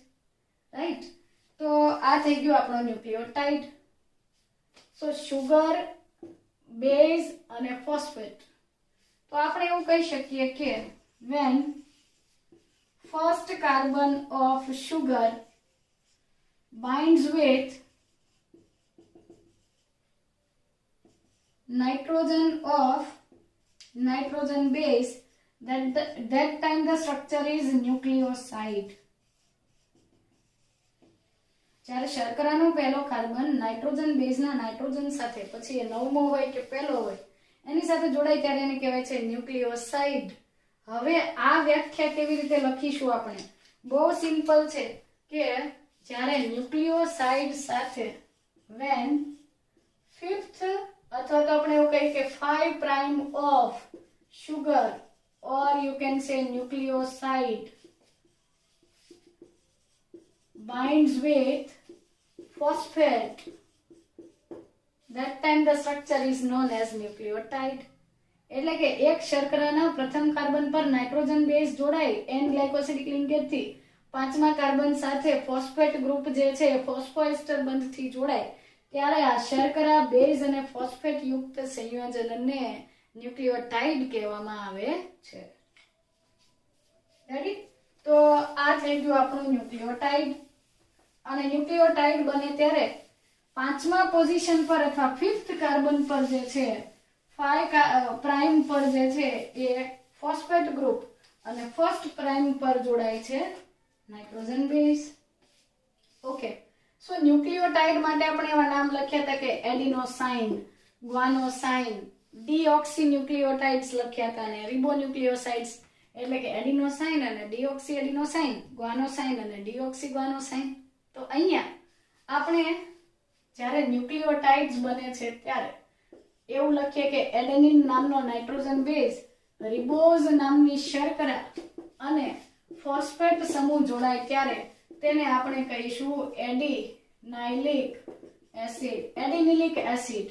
રાઈટ? તો આ થઈ ગયો આપણો ન્યુક્લિયોટાઇડ. સો શુગર, બેઝ અને ફોસ્ફેટ. તો આપણે એવું કહી શકીએ કે when first carbon of sugar binds with nitrogen base, that time the structure is nucleoside. જ્યારે શર્કરાનો પહેલો કાર્બન નાઇટ્રોજન બેઝના નાઇટ્રોજન સાથે, પછી એ નવમો હોય કે પહેલો હોય, એની સાથે જોડાય ત્યારે એને કહેવાય છે ન્યુક્લિયોસાઇડ. હવે આ વ્યાખ્યા કેવી રીતે લખીશું આપણે? બહુ સિમ્પલ છે કે જ્યારે ન્યુક્લિયોસાઇડ સાથે when fifth અથવા તો આપણે એવું કહીએ કે 5 prime of sugar or you can say nucleoside binds with phosphate, that time the structure is known as nucleotide. એટલે કે એક શર્કરાના પ્રથમ કાર્બન પર નાઇટ્રોજન બેઝ જોડાય એન ગ્લાયકોસિડિક લિંકેજ થી પાંચમા કાર્બન સાથે ફોસ્ફેટ ગ્રુપ જે છે ફોસ્ફોએસ્ટર બંધથી જોડાય ત્યારે આ શર્કરા બેઝ અને ફોસ્ફેટ યુક્ત સંયોજનને ન્યુક્લિયોટાઇડ કહેવામાં આવે છે. રેડી? તો આ થઈ ગયું આપણું ન્યુક્લિયોટાઇડ. અને ન્યુક્લિયોટાઇડ બને ત્યારે પાંચમા પોઝિશન પર અથવા 5th કાર્બન પર જે છે પ્રાઇમ પર જે છે એ ફોસ્ફેટ ગ્રુપ અને ફર્સ્ટ પ્રાઇમ પર જોડાય છે નાઇટ્રોજન બેઝ. ઓકે, સો ન્યુક્લિયોટાઇડ માટે આપણે એવા નામ લખ્યા હતા કે એડિનોસાઇન, ગ્વાનોસાઇન, ડીઓક્સી ન્યુક્લિયોટાઇડ્સ લખ્યા હતા, અને રિબોન્યુક્લિયોસાઇડ્સ એટલે કે એડિનોસાઇન અને ડીઓક્સી એડિનોસાઇન, ગ્વાનોસાઇન અને ડીઓક્સી ગ્વાનોસાઇન. તો અહીંયા આપણે જ્યારે ન્યુક્લિયોટાઇડ્સ બને છે ત્યારે એવું લખીએ કે એડેનિન નામનો નાઇટ્રોજન બેઝ રિબોઝ નામની શર્કરા અને ફોસ્ફેટ સમૂહ જોડાય ત્યારે તેને આપણે કહીશું એડિનાઇલિક એસિડ.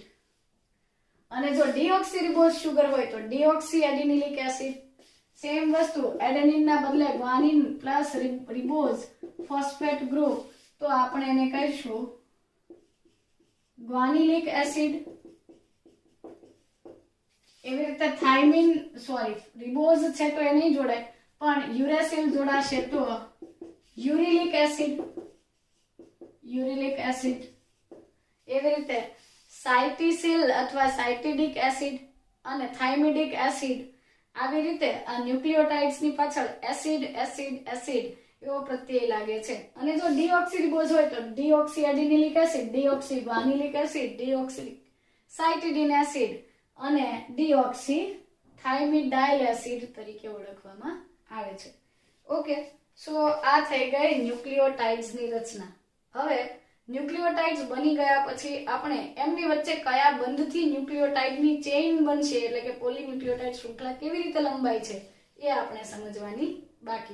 અને જો ડીઓક્સી રિબોઝ સુગર હોય તો ડીઓક્સી એડિનિલિક એસિડ. સેમ વસ્તુ, એડેનિન ના બદલે guanine plus ribose phosphate group, તો આપણે એને કહીશું ગ્વાનિલિક એસિડ. એવી રીતે રિબોઝ છે તો એ નહીં જોડાય, પણ યુરેસિલ જોડાશે તો યુરિલિક એસિડ. એવી રીતે સાઇટિસિલ અથવા સાઇટિડિક એસિડ અને થાઇમિડિક એસિડ. આવી રીતે આ ન્યુક્લિયોટાઇડ્સ ની પાછળ એસિડ એવો પ્રત્યય લાગે છે. અને જો ડીઓક્સી રિબોઝ હોય તો deoxy adenylic acid, deoxy guanylic acid, deoxy cytidine acid અને ડીઓક્સી થાઇમિડાઇલ એસિડ તરીકે ઓળખવામાં આવે છે. ઓકે, સો આ થઈ ગઈ ન્યુક્લિયોટાઇડ્સ ની રચના. હવે ન્યુક્લિયોટાઇડ્સ બની ગયા પછી આપણે એમની વચ્ચે કયા બંધથી ન્યુક્લિયોટાઇડની ચેઇન બનશે એટલે કે પોલીન્યુક્લિયોટાઇડ શૃંખલા કેવી રીતે લંબાય છે એ આપણે સમજવાની બાકી